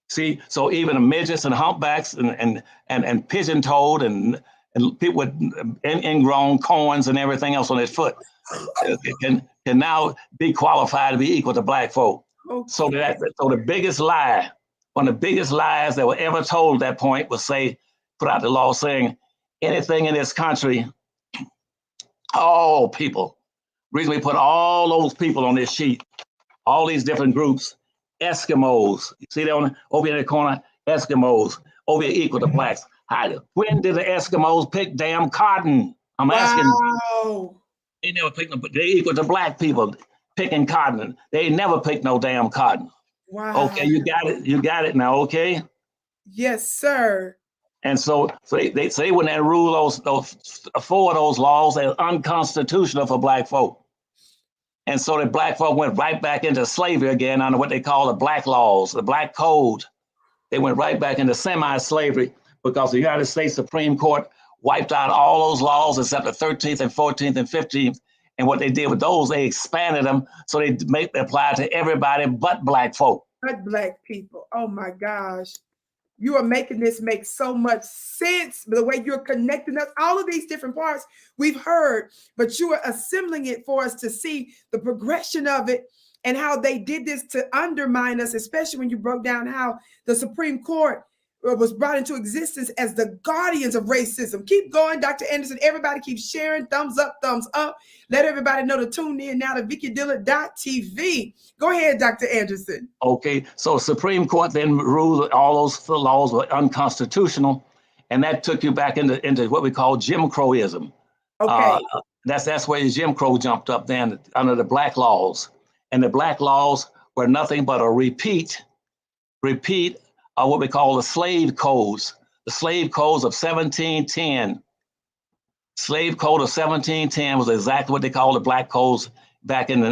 See, so even the midgets and humpbacks and pigeon-toed and people with ingrown corns and everything else on their foot can now be qualified to be equal to black folk. So the biggest lie, one of the biggest lies that were ever told at that point was put out the law saying anything in this country, all people, reason we put all those people on this sheet, all these different groups, Eskimos, you see that over in the corner, Eskimos, over here equal to blacks. When did the Eskimos pick damn cotton? I'm asking. They never picked them, but they equal to black people picking cotton. They never picked no damn cotton. Wow. Okay, you got it. You got it now, okay? Yes, sir. And so they say when they rule those 4 of those laws, they're unconstitutional for black folk. And so the black folk went right back into slavery again under what they call the black laws, the black code. They went right back into semi-slavery because the United States Supreme Court wiped out all those laws except the 13th and 14th and 15th. And what they did with those, they expanded them so they apply to everybody but black folk. But black people. Oh my gosh. You are making this make so much sense. The way you're connecting us, all of these different parts we've heard, but you are assembling it for us to see the progression of it and how they did this to undermine us, especially when you broke down how the Supreme Court was brought into existence as the guardians of racism. Keep going, Dr. Anderson. Everybody keep sharing. Thumbs up, thumbs up. Let everybody know to tune in now to VickiDillard.tv. Go ahead, Dr. Anderson. Okay, so Supreme Court then ruled all those laws were unconstitutional, and that took you back into what we call Jim Crowism. Okay. That's where Jim Crow jumped up then under the black laws. And the black laws were nothing but a repeat of what we call the slave codes. The slave codes of 1710. Slave code of 1710 was exactly what they called the black codes back when they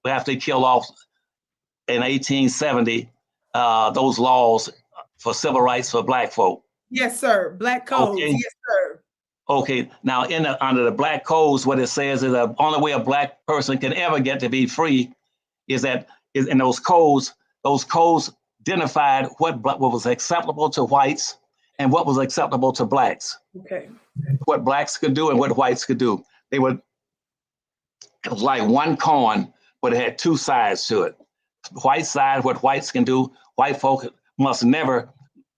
after they killed off in 1870 those laws for civil rights for black folk. Yes, sir. Black codes. Okay. Yes, sir. Okay. Now under the black codes, what it says is the only way a black person can ever get to be free is in those codes. Those codes identified what was acceptable to whites and what was acceptable to blacks. Okay. What blacks could do and what whites could do. It was like one coin, but it had 2 sides to it. White side, what whites can do. White folk must never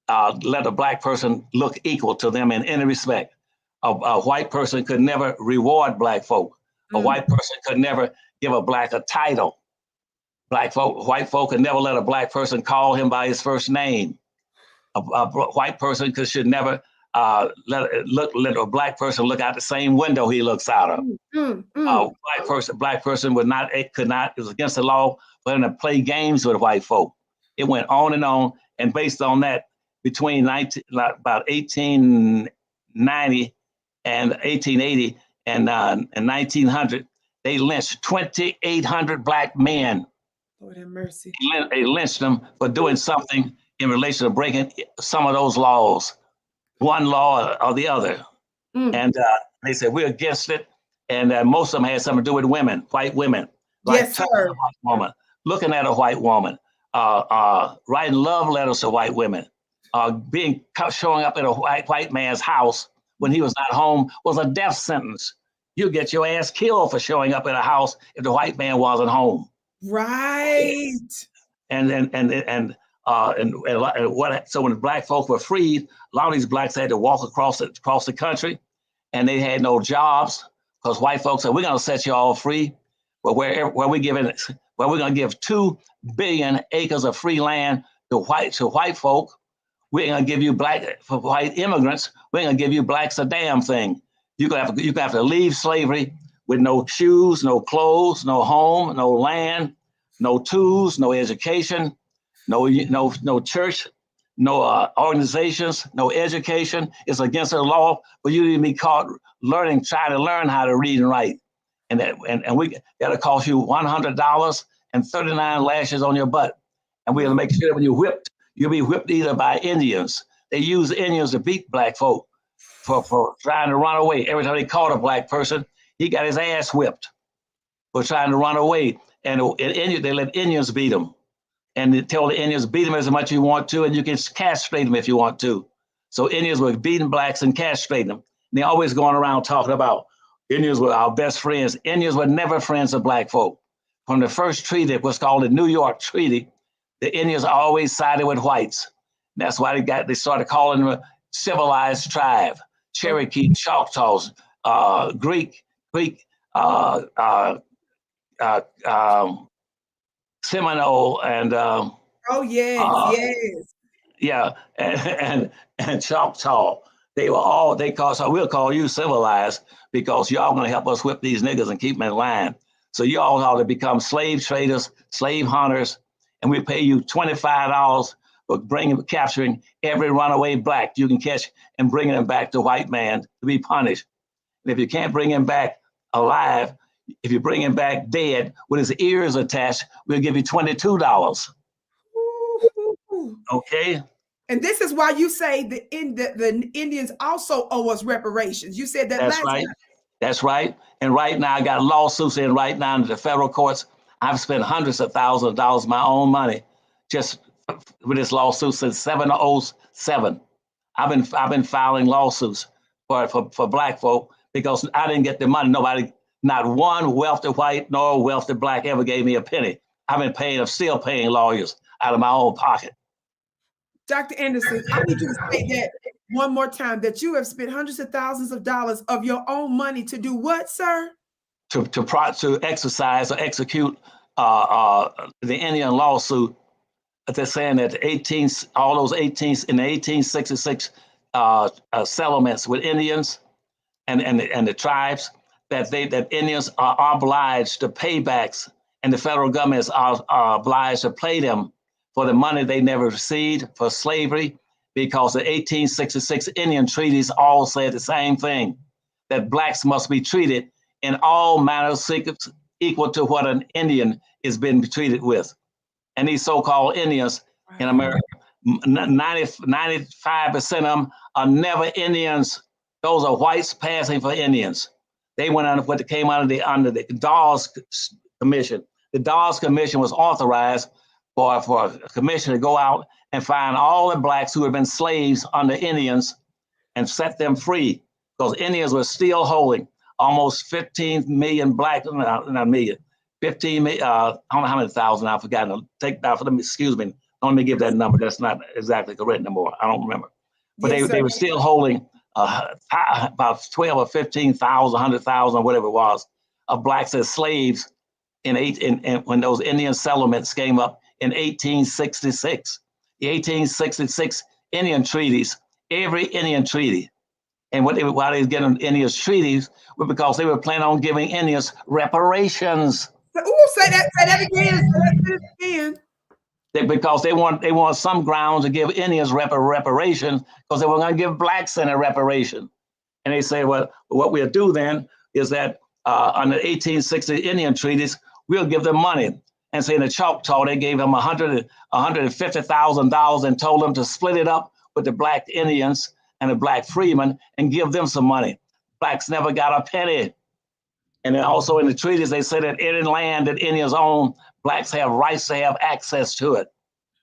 let a black person look equal to them in any respect. A white person could never reward black folk. A white person could never give a black a title. White folk could never let a black person call him by his first name. A white person should never let a black person look out the same window he looks out of. Black person could not, it was against the law for him to play games with white folk. It went on, and based on that, between about 1890 and 1880 and 1900, they lynched 2,800 black men. Lord have mercy. They lynched them for doing something in relation to breaking some of those laws, one law or the other. And they said, we're against it. And most of them had something to do with women, white women. Like yes, sir. A white woman, looking at a white woman, writing love letters to white women, showing up at a white man's house when he was not home was a death sentence. You get your ass killed for showing up at a house if the white man wasn't home. Right. And so when black folk were freed, a lot of these blacks had to walk across the country, and they had no jobs because white folks said, we're going to set you all free. But where we're going to give 2 billion acres of free land to white folk, we're going to give you for white immigrants, we're going to give you blacks a damn thing. You have to leave slavery with no shoes, no clothes, no home, no land, no tools, no education, no church, no organizations, no education. It's against the law for you to be caught trying to learn how to read and write. And that'll cost you $100 and 39 lashes on your butt. And we'll make sure that when you're whipped, you'll be whipped either by Indians. They use Indians to beat black folk for trying to run away. Every time they caught a black person, he got his ass whipped for trying to run away. And they let Indians beat them. And they tell the Indians, beat them as much as you want to, and you can castrate them if you want to. So Indians were beating blacks and castrating them. And they're always going around talking about Indians were our best friends. Indians were never friends of black folk. From the first treaty, what's called the New York Treaty, the Indians always sided with whites. That's why they started calling them a civilized tribe. Cherokee, Choctaws, Greek, Seminole, and oh yes, yeah, and Choctaw. They were all so we'll call you civilized because y'all gonna help us whip these niggas and keep them in line. So y'all ought to become slave traders, slave hunters, and we pay you $25 for capturing every runaway black you can catch and bringing them back to white man to be punished. And if you can't bring him back alive, if you bring him back dead with his ears attached, we'll give you $22. Okay. And this is why you say the Indians also owe us reparations. You said that That's last right. time. That's right. And right now I got lawsuits in right now in the federal courts. I've spent hundreds of thousands of dollars of my own money just with this lawsuit since 707. I've been filing lawsuits for black folk because I didn't get the money. Not one wealthy white nor wealthy black ever gave me a penny. I'm still paying lawyers out of my own pocket. Dr. Anderson, I need you to say that one more time, that you have spent hundreds of thousands of dollars of your own money to do what, sir? To exercise or execute the Indian lawsuit. They're saying that all those 1866 settlements with Indians and the tribes, that Indians are obliged to pay backs, and the federal government are obliged to pay them for the money they never received for slavery, because the 1866 Indian treaties all said the same thing, that blacks must be treated in all manners equal to what an Indian is being treated with. And these so-called Indians in America, 95% of them are never Indians. Those are whites passing for Indians. They went under what came under the Dawes Commission. The Dawes Commission was authorized for a commission to go out and find all the blacks who had been slaves under Indians and set them free, because Indians were still holding almost 15 million black, not million, 15 million, I don't know how many thousand, I've forgotten. Excuse me, don't let me give that number. That's not exactly correct anymore. I don't remember. But yes, they were still holding about 12 or 15,000, 100,000, whatever it was, of blacks as slaves when those Indian settlements came up in 1866. The 1866 Indian treaties, every Indian treaty, and why they were getting Indians treaties was because they were planning on giving Indians reparations. Ooh, say that again. Because they want some grounds to give Indians reparations, because they were going to give blacks a reparation. And they say, well, what we'll do then is that under 1860 Indian treaties, we'll give them money. And say in the Choctaw, they gave them $150,000 and told them to split it up with the black Indians and the black freemen and give them some money. Blacks never got a penny. And then also in the treaties, they said that any land that Indians own, blacks have rights to have access to it.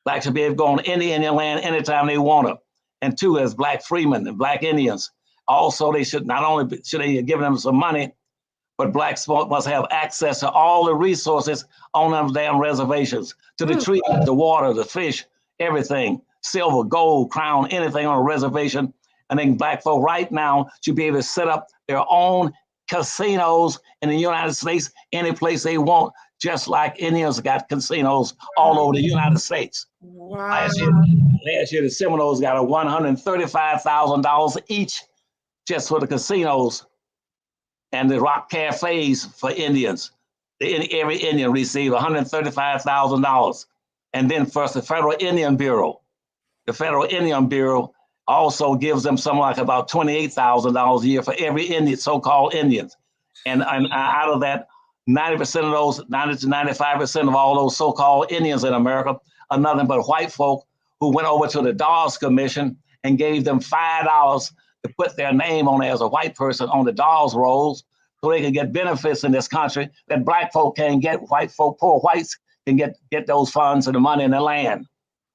Blacks should be able to go on any Indian land anytime they want to. And two, as black freemen and black Indians, also they should not only should they give them some money, but blacks must have access to all the resources on them damn reservations, to the trees, the water, the fish, everything, silver, gold, crown, anything on a reservation. And then black folk right now should be able to set up their own casinos in the United States, any place they want, just like Indians got casinos all over the United States. Wow. Last year the Seminoles got $135,000 each just for the casinos and the rock cafes for Indians. Every Indian received $135,000. And then first the Federal Indian Bureau. the Federal Indian Bureau also gives them something like about $28,000 a year for every Indian, so-called Indians. And out of that, 90% of those, 90 to 95% of all those so-called Indians in America are nothing but white folk who went over to the Dawes Commission and gave them $5 to put their name on as a white person on the Dawes rolls so they can get benefits in this country that black folk can't get. White folk, poor whites can get those funds and the money and the land.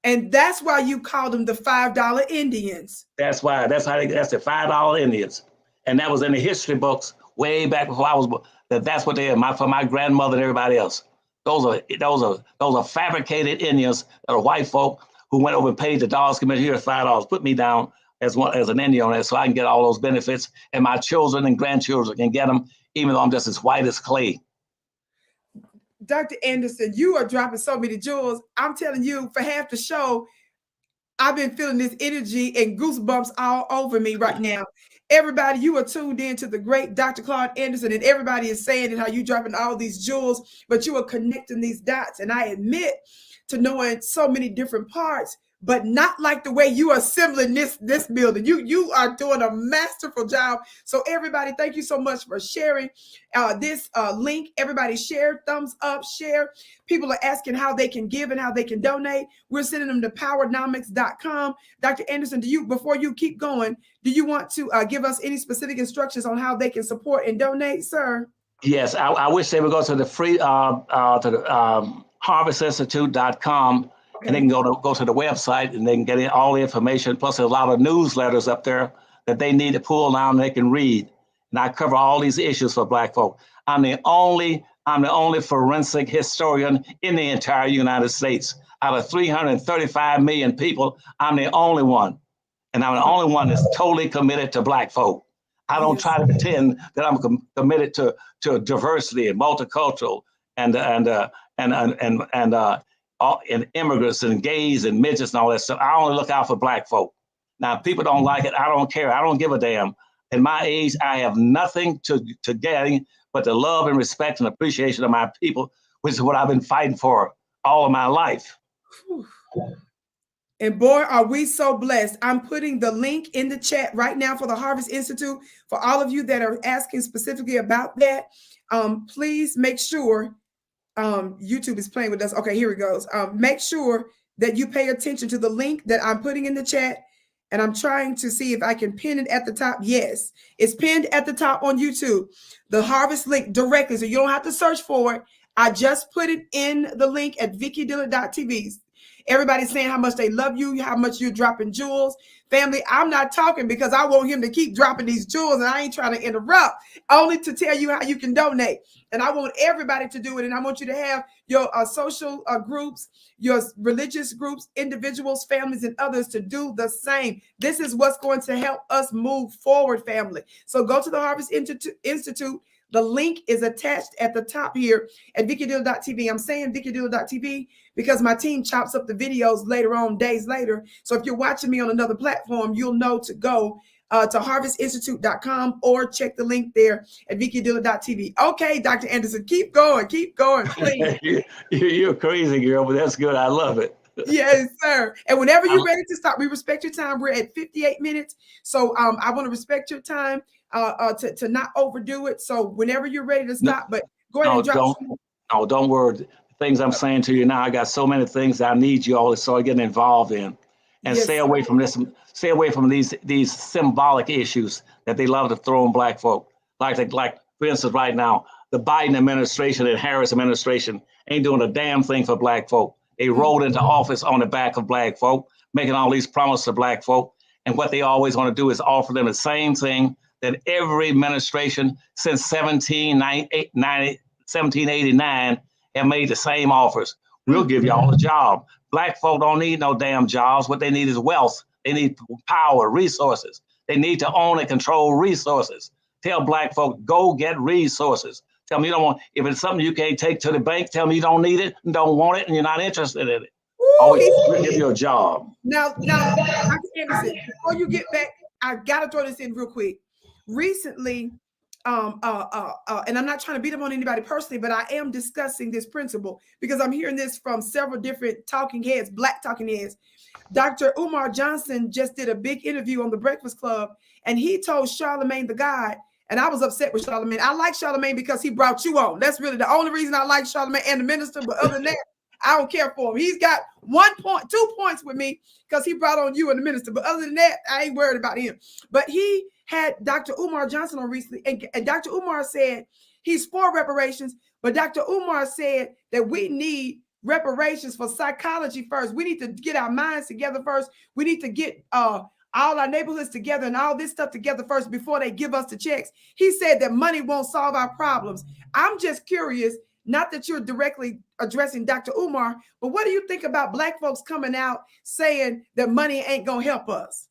And that's why you call them the $5 Indians. That's why. That's the $5 Indians. And that was in the history books way back before I was born. That's what they are. For my grandmother and everybody else. Those are fabricated Indians that are white folk who went over and paid the Dawes Commission. Here's $5. Put me down as an Indian on that, so I can get all those benefits, and my children and grandchildren can get them, even though I'm just as white as clay. Dr. Anderson, you are dropping so many jewels. I'm telling you, for half the show, I've been feeling this energy and goosebumps all over me right now. Everybody, you are tuned in to the great Dr. Claud Anderson, and everybody is saying how you dropping all these jewels, but you are connecting these dots. And I admit to knowing so many different parts, but not like the way you are assembling this building. You are doing a masterful job. So everybody, thank you so much for sharing this link. Everybody share, thumbs up, share. People are asking how they can give and how they can donate. We're sending them to powernomics.com. Dr. Anderson, before you keep going, do you want to give us any specific instructions on how they can support and donate, sir? Yes, I wish they would go to the free harvestinstitute.com. Okay. And they can go to the website and they can get all the information. Plus, there's a lot of newsletters up there that they need to pull down and they can read. And I cover all these issues for black folk. I'm the only forensic historian in the entire United States. Out of 335 million people, I'm the only one. And I'm the only one that's totally committed to black folk. I don't try to pretend that I'm committed to diversity and multicultural and immigrants and gays and midgets and all that stuff. I only look out for black folk. Now, if people don't like it, I don't care. I don't give a damn. At my age, I have nothing to gain but the love and respect and appreciation of my people, which is what I've been fighting for all of my life. And boy, are we so blessed. I'm putting the link in the chat right now for the Harvest Institute. For all of you that are asking specifically about that, please make sure YouTube is playing with us. Okay, here it goes. Make sure that you pay attention to the link that I'm putting in the chat. And I'm trying to see if I can pin it at the top. Yes, it's pinned at the top on YouTube. The Harvest link directly, so you don't have to search for it. I just put it in the link at VickiDillard.tv. Everybody's saying how much they love you, how much you're dropping jewels. Family, I'm not talking because I want him to keep dropping these jewels, and I ain't trying to interrupt, only to tell you how you can donate. And I want everybody to do it, and I want you to have your social groups, your religious groups, individuals, families, and others to do the same. This is what's going to help us move forward, family. So go to the Harvest Institute. The link is attached at the top here at VickiDillard.tv. I'm saying VickiDillard.tv because my team chops up the videos later on, days later. So if you're watching me on another platform, you'll know to go to harvestinstitute.com or check the link there at VickiDillard.tv. Okay, Dr. Anderson, keep going, please. You're crazy, girl, but that's good. I love it. Yes, sir. And whenever you're ready to stop, we respect your time. We're at 58 minutes. So I want to respect your time to not overdo it. So whenever you're ready to stop, but go ahead and drop. Don't worry. The things I'm saying to you now, I got so many things that I need you all to start getting involved in. And stay away from this. Stay away from these symbolic issues that they love to throw on black folk. Like for instance, right now, the Biden administration and Harris administration ain't doing a damn thing for black folk. They rolled into office on the back of black folk, making all these promises to black folk. And what they always want to do is offer them the same thing that every administration since 1789 have made the same offers. We'll give y'all a job. Black folk don't need no damn jobs. What they need is wealth. They need power, resources. They need to own and control resources. Tell black folk, go get resources. Tell me you don't want, if it's something you can't take to the bank, tell me you don't need it and don't want it and you're not interested in it. Always give you a job. Now, Dr. Anderson, before you get back, I gotta throw this in real quick. Recently, and I'm not trying to beat up on anybody personally, but I am discussing this principle because I'm hearing this from several different talking heads, black talking heads. Dr. Umar Johnson just did a big interview on the Breakfast Club, and he told Charlemagne the God, and I was upset with Charlemagne. I like Charlemagne because he brought you on. That's really the only reason I like Charlemagne and the minister. But other than that, I don't care for him. He's got 1 point, 2 points with me because he brought on you and the minister. But other than that, I ain't worried about him. But he had Dr. Umar Johnson on recently, and Dr. Umar said he's for reparations, but Dr. Umar said that we need reparations for psychology first. We need to get our minds together first. We need to get all our neighborhoods together and all this stuff together first before they give us the checks. He said that money won't solve our problems. I'm just curious, not that you're directly addressing Dr. Umar, but what do you think about Black folks coming out saying that money ain't gonna help us?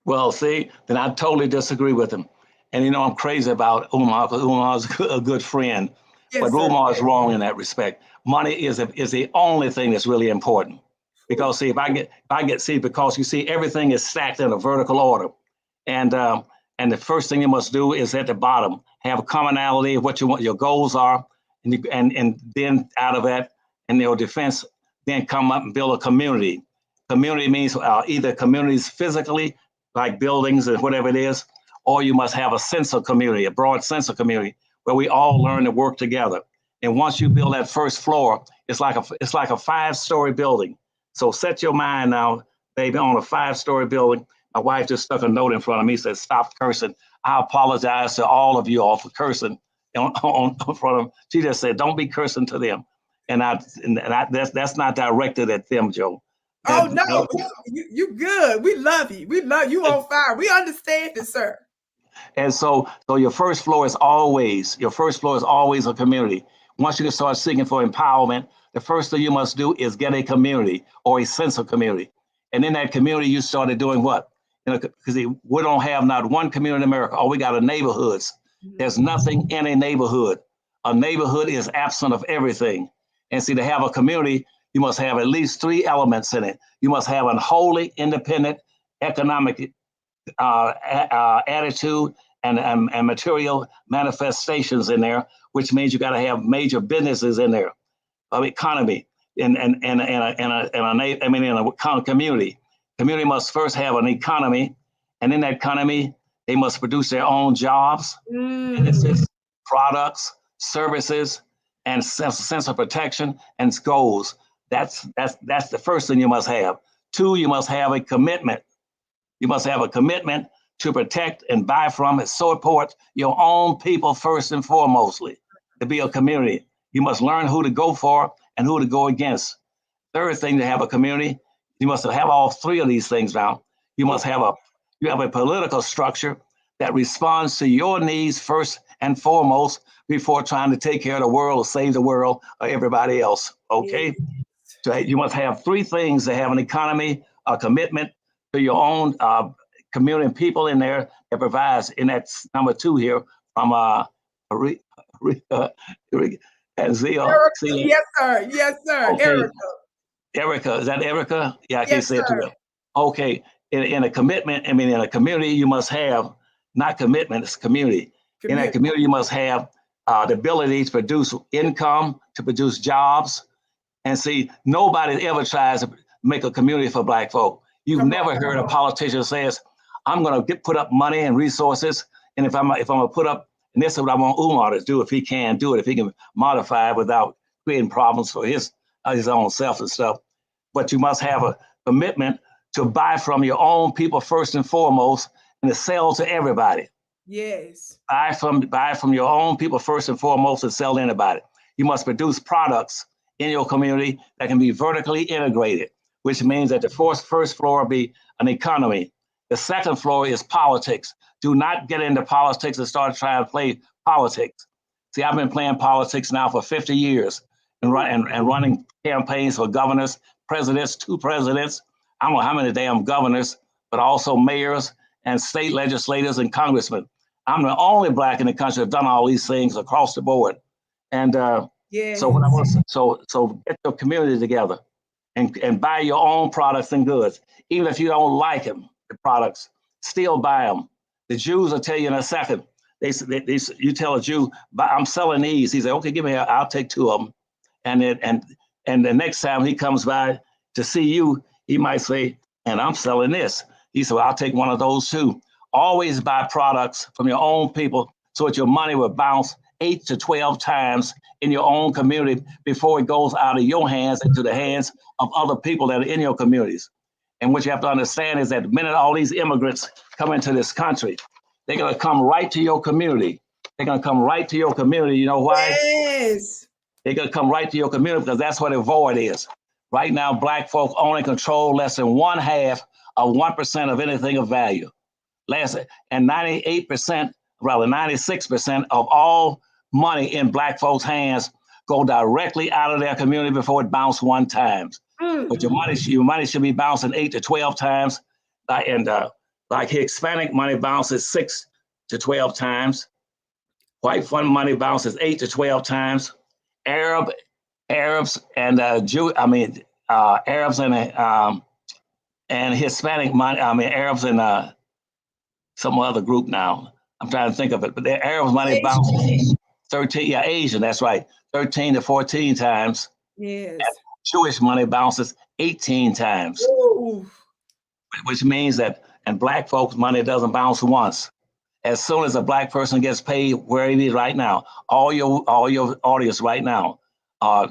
Well, see, then I totally disagree with him. And you know, I'm crazy about Umar because Umar's a good friend. Yes, but sir. Umar is wrong in that respect. Money is the only thing that's really important. Because see, because you see, everything is stacked in a vertical order. And the first thing you must do is at the bottom, have a commonality of what you want, your goals are, and then out of that, and your defense, then come up and build a community. Community means either communities physically, like buildings and whatever it is, or you must have a sense of community, a broad sense of community, where we all learn to work together. And once you build that first floor, it's like a 5-story building. So set your mind now, baby, on a 5-story building. My wife just stuck a note in front of me, said, "Stop cursing." I apologize to all of you all for cursing in front of them. She just said, "Don't be cursing to them." And that's not directed at them, Joe. Oh no, you good. We love you. We love you on fire. We understand it, sir. And so your first floor is always a community. Once you can start seeking for empowerment, the first thing you must do is get a community or a sense of community. And in that community, you started doing what? Because we don't have not one community in America. All we got are neighborhoods. There's nothing in a neighborhood. A neighborhood is absent of everything. And see, to have a community, you must have at least 3 elements in it. You must have a wholly independent economic attitude and material manifestations in there, which means you got to have major businesses in there, economy, in a community. Community must first have an economy, and in that economy, they must produce their own jobs, businesses, products, services, and sense of protection and goals. That's the first thing you must have. 2, you must have a commitment. You must have a commitment to protect and buy from and support your own people first and foremostly. To be a community, you must learn who to go for and who to go against. Third thing, to have a community, you must have all 3 of these things now. You must have a political structure that responds to your needs first and foremost before trying to take care of the world or save the world or everybody else. Okay. So you must have 3 things to have an economy, a commitment to your own community and people in there that provides. And that's number 2 here from Zeal. Yes, sir. Yes, sir. Okay. Erica, is that Erica? Yeah, I can't say it too well. Okay. In a commitment, in a community, you must have not commitment, it's community. In that community, you must have the ability to produce income, to produce jobs. And see, nobody ever tries to make a community for Black folk. You've never heard a politician says, "I'm going to put up money and resources, and if I'm going to put up, and this is what I want Umar to do if he can do it, if he can modify it without creating problems for his own self and stuff." But you must have a commitment to buy from your own people first and foremost, and to sell to everybody. Yes. Buy from your own people first and foremost, and sell to anybody. You must produce products in your community that can be vertically integrated, which means that the first floor will be an economy. The second floor is politics. Do not get into politics and start trying to play politics. See, I've been playing politics now for 50 years and running campaigns for governors, presidents, 2 presidents. I don't know how many damn governors, but also mayors and state legislators and congressmen. I'm the only Black in the country that's done all these things across the board. And so get your community together and buy your own products and goods. Even if you don't like them, the products, still buy them. The Jews will tell you in a second. You tell a Jew, "I'm selling these." He said, "Okay, give me. I'll take 2 of them." And the next time he comes by to see you, He might say, and I'm selling this. He said, well, I'll take one of those too. Always buy products from your own people so that your money will bounce 8 to 12 times in your own community before it goes out of your hands into the hands of other people that are in your communities. And what you have to understand is that the minute all these immigrants come into this country, they're going to come right to your community. They're going to come right to your community. You know why? Yes. They're going to come right to your community because that's where the void is. Right now, Black folk only control less than 1/2 of 1% of anything of value. And 98%, rather 96% of all money in Black folks' hands go directly out of their community before it bounces one time. But your money should be bouncing 8 to 12 times. Like Hispanic money bounces 6 to 12 times. White fund money bounces 8 to 12 times. Arabs and Arabs and Hispanic money. Arabs and some other group now. I'm trying to think of it, but the Arabs money bounces 13. Yeah, Asian. That's right, 13 to 14 times. Yes. And Jewish money bounces 18 times. Ooh. Which means that, and Black folks' money doesn't bounce once. As soon as a Black person gets paid where it is right now, all your audience right now are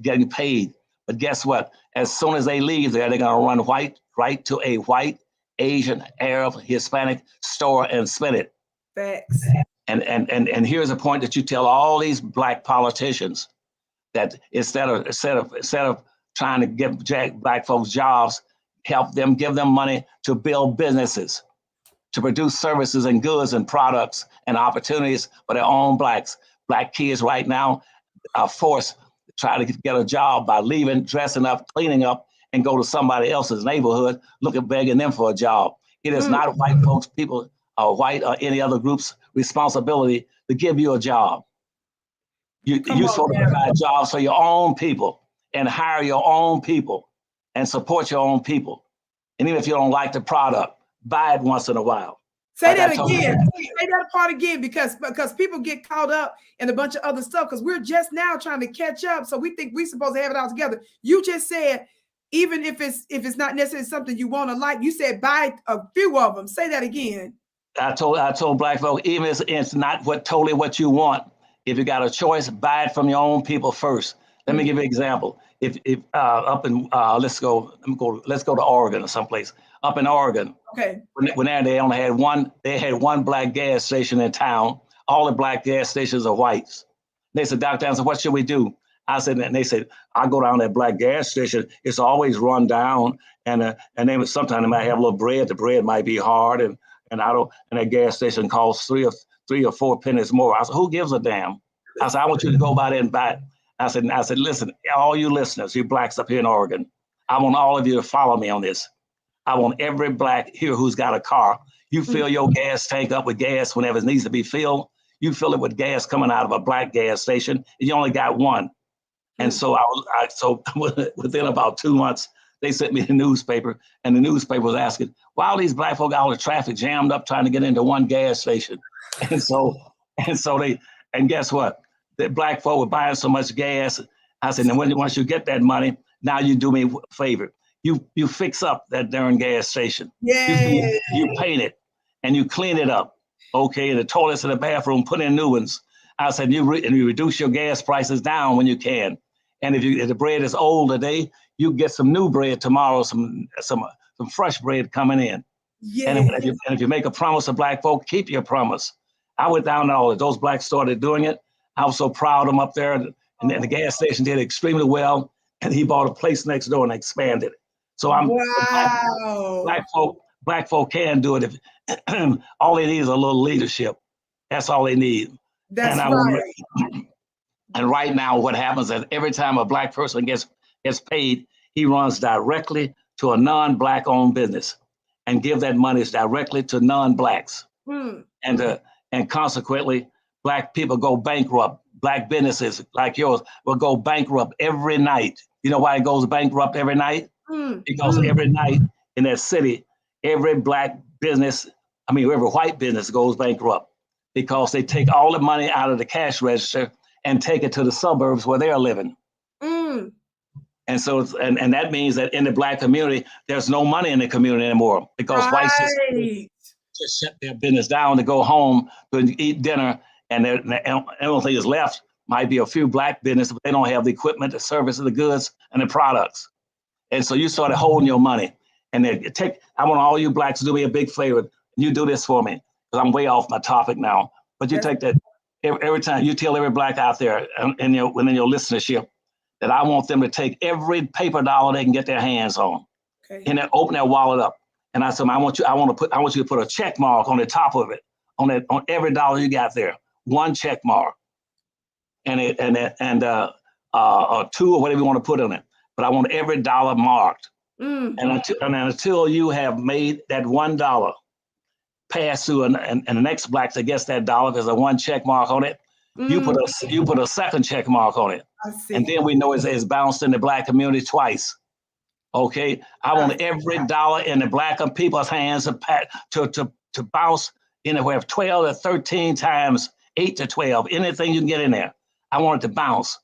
getting paid. But guess what? As soon as they leave there, they're going to run right to a white, Asian, Arab, Hispanic store and spend it. Facts. And here's a point that you tell all these Black politicians, that instead of trying to give Black folks jobs, help them, give them money to build businesses, to produce services and goods and products and opportunities for their own Black kids right now are forced to try to get a job by leaving, dressing up, cleaning up, and go to somebody else's neighborhood, begging them for a job. It is not white folks, people, or white or any other group's responsibility to give you a job. You're supposed to provide jobs for your own people and hire your own people and support your own people. And even if you don't like the product, buy it once in a while. Say that again. Say that part again, because people get caught up in a bunch of other stuff because we're just now trying to catch up. So we think we're supposed to have it all together. You just said, even if it's not necessarily something you want to like, you said buy a few of them. Say that again. I told Black folk, even if it's not totally what you want, if you got a choice, buy it from your own people first. Let me give you an example. If let's go to Oregon or someplace. Up in Oregon, okay. When they only had one Black gas station in town. All the Black gas stations are whites. They said, Dr. Anderson, what should we do? I said, and they said, I go down that Black gas station. It's always run down, and sometimes they might have a little bread. The bread might be hard, and that gas station costs three or four pennies more. I said, who gives a damn? I said, I want you to go by there and buy it. I said, listen, all you listeners, you Blacks up here in Oregon, I want all of you to follow me on this. I want every Black here who's got a car. You fill your gas tank up with gas whenever it needs to be filled. You fill it with gas coming out of a Black gas station, and you only got one. And so so within about 2 months, they sent me the newspaper, and the newspaper was asking, why all these Black folk got all the traffic jammed up trying to get into one gas station? And guess what? The Black folk were buying so much gas. I said, and once you get that money, now you do me a favor. You fix up that darn gas station. Yeah. You paint it and you clean it up. Okay, the toilets in the bathroom, put in new ones. I said, you reduce your gas prices down when you can. And if the bread is old today, you get some new bread tomorrow, some fresh bread coming in. Yeah. And if you make a promise to Black folk, keep your promise. I went down there, all of those Blacks started doing it. I was so proud of them up there. And the gas station did extremely well. And he bought a place next door and expanded it. So Black folk can do it if all they need is a little leadership. That's all they need. That's right. And right now, what happens is every time a Black person gets paid, he runs directly to a non-Black owned business and give that money directly to non-Blacks. And consequently, Black people go bankrupt. Black businesses like yours will go bankrupt every night. You know why it goes bankrupt every night? Because every night in that city, every Black business, every white business goes bankrupt because they take all the money out of the cash register and take it to the suburbs where they're living. And so, and that means that in the Black community, there's no money in the community anymore because whites just shut their business down to go home to eat dinner, and the only thing that's left might be a few Black businesses, but they don't have the equipment, the services, the goods, and the products. And so you started holding your money. And then I want all you Blacks to do me a big favor. You do this for me, because I'm way off my topic now. But you take that every time, you tell every Black out there within your listenership that I want them to take every paper dollar they can get their hands on, and then open their wallet up. And I said, I want you to put a check mark on the top of it, on every dollar you got there, one check mark, and or two or whatever you want to put on it. But I want every dollar marked. And until you have made that $1 pass through, and the next Black that gets that dollar, there's a one check mark on it. You put a second check mark on it, and then we know it's bounced in the Black community twice. Okay, I want every dollar in the Black people's hands to bounce anywhere 12 to 13 times, 8 to 12, anything you can get in there. I want it to bounce.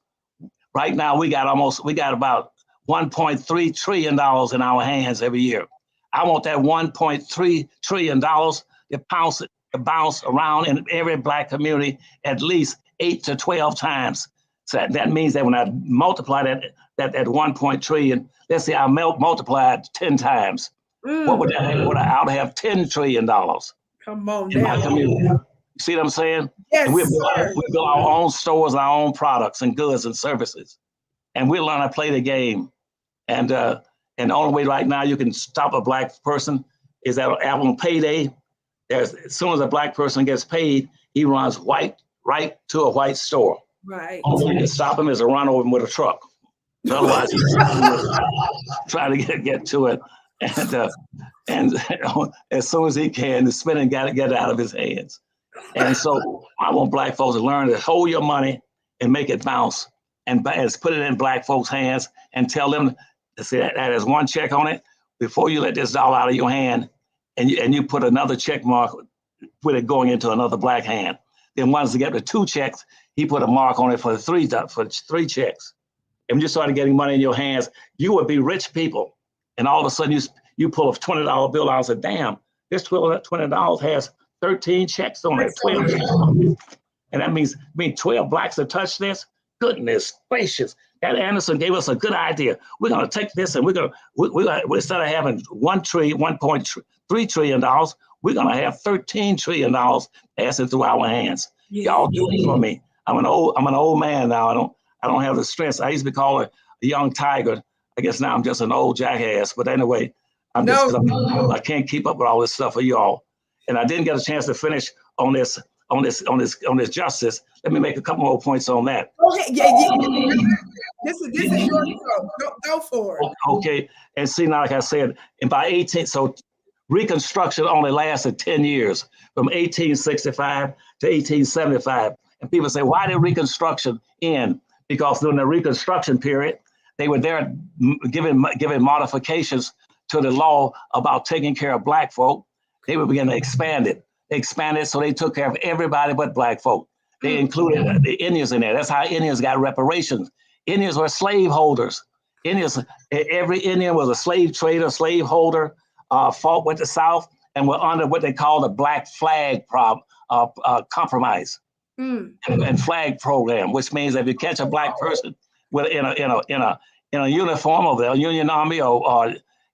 Right now, we got about $1.3 trillion in our hands every year. I want that $1.3 trillion to bounce around in every Black community at least 8 to 12 times. So that means that when I multiply that 1 trillion, let's say I multiply it 10 times. What would that have? I would have $10 trillion. Come on in my community. You see what I'm saying? Yes, and we build our own stores, our own products and goods and services. And we learn to play the game. And the only way right now you can stop a Black person is that on payday, as soon as a Black person gets paid, he runs right to a white store. Right. Only way you can stop him is to run over him with a truck. Otherwise, he's trying to get to it. And as soon as he can, the spinning got to get out of his hands. And so I want Black folks to learn to hold your money and make it bounce, and put it in Black folks' hands and tell them to say that has one check on it. Before you let this dollar out of your hand, and you put another check mark with it going into another Black hand. Then once you get the 2 checks, he put a mark on it for 3 checks. And when you started getting money in your hands, you would be rich people. And all of a sudden you pull a $20 bill out and say, damn, this $20 has 13 checks on it, 12 checks on it. And that means 12 Blacks have touched this. Goodness gracious. That Anderson gave us a good idea. We're going to take this and we're instead of having $1.3 trillion, we're going to have $13 trillion passing through our hands. Y'all do it for me. I'm an old man now. I don't have the strength. I used to be called a young tiger. I guess now I'm just an old jackass. But anyway, I can't keep up with all this stuff for y'all. And I didn't get a chance to finish on this justice. Let me make a couple more points on that. Okay, This is your show. Go for it. Okay, and see now, like I said, and by 18, so Reconstruction only lasted 10 years, from 1865 to 1875. And people say, why did Reconstruction end? Because during the Reconstruction period, they were there giving modifications to the law about taking care of Black folk. They would begin to expand it. They expanded so they took care of everybody but Black folk. They included the Indians in there. That's how Indians got reparations. Indians were slave holders. Every Indian was a slave trader, slave holder, fought with the South, and were under what they call the Black Flag compromise and flag program, which means if you catch a Black person in a uniform of the Union Army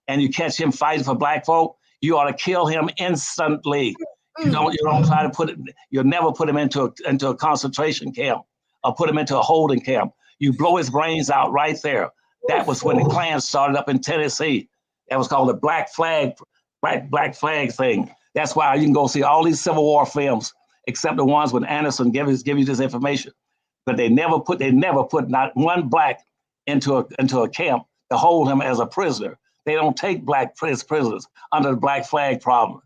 and you catch him fighting for Black folk, you ought to kill him instantly. You don't try to you'll never put him into a concentration camp or put him into a holding camp. You blow his brains out right there. That was when the Klan started up in Tennessee. That was called the Black Flag thing. That's why you can go see all these Civil War films, except the ones when Anderson give you this information. But they never put not one Black into a camp to hold him as a prisoner. They don't take Black prisoners under the Black Flag problem.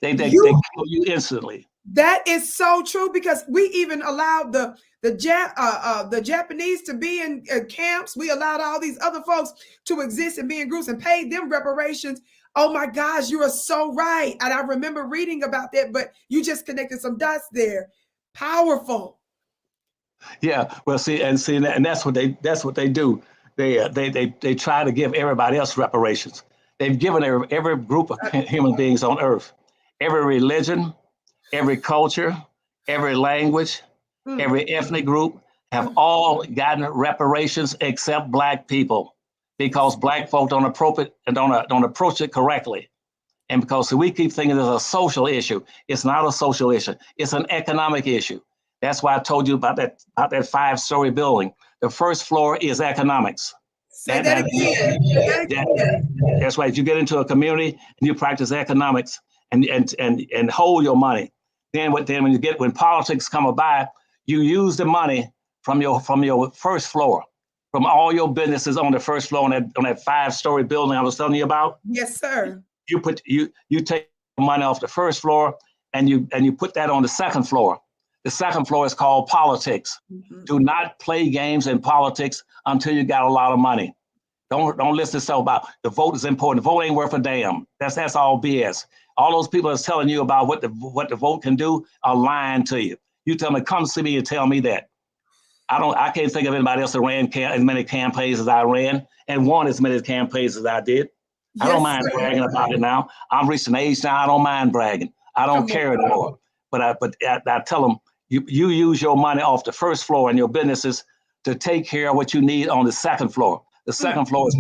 They kill you instantly. That is so true, because we even allowed the Japanese to be in camps. We allowed all these other folks to exist and be in groups and paid them reparations. Oh my gosh, you are so right. And I remember reading about that, but you just connected some dots there. Powerful. Yeah, well, and that's what they do. they try to give everybody else reparations. They've given every group of human beings on earth, every religion, every culture, every language, every ethnic group have all gotten reparations except Black people, because Black folk don't approach it correctly. And because we keep thinking it's a social issue, it's not a social issue. It's an economic issue. That's why I told you about that 5-story building. The first floor is economics. Say that again. That's right. You get into a community and you practice economics and hold your money. Then when politics come by, you use the money from your first floor, from all your businesses on the first floor on that 5-story building I was telling you about. Yes, sir. You take money off the first floor and you put that on the second floor. The second floor is called politics. Do not play games in politics until you got a lot of money. Don't listen to stuff about the vote is important. The vote ain't worth a damn. That's all BS. All those people that's telling you about what the vote can do are lying to you. You tell me, come see me and tell me that. I can't think of anybody else that ran as many campaigns as I ran and won as many campaigns as I did. Yes, I don't mind bragging about it now. I'm reaching an age now. I don't mind bragging. I don't care anymore. But I tell them, you use your money off the first floor in your businesses to take care of what you need on the second floor. The second floor is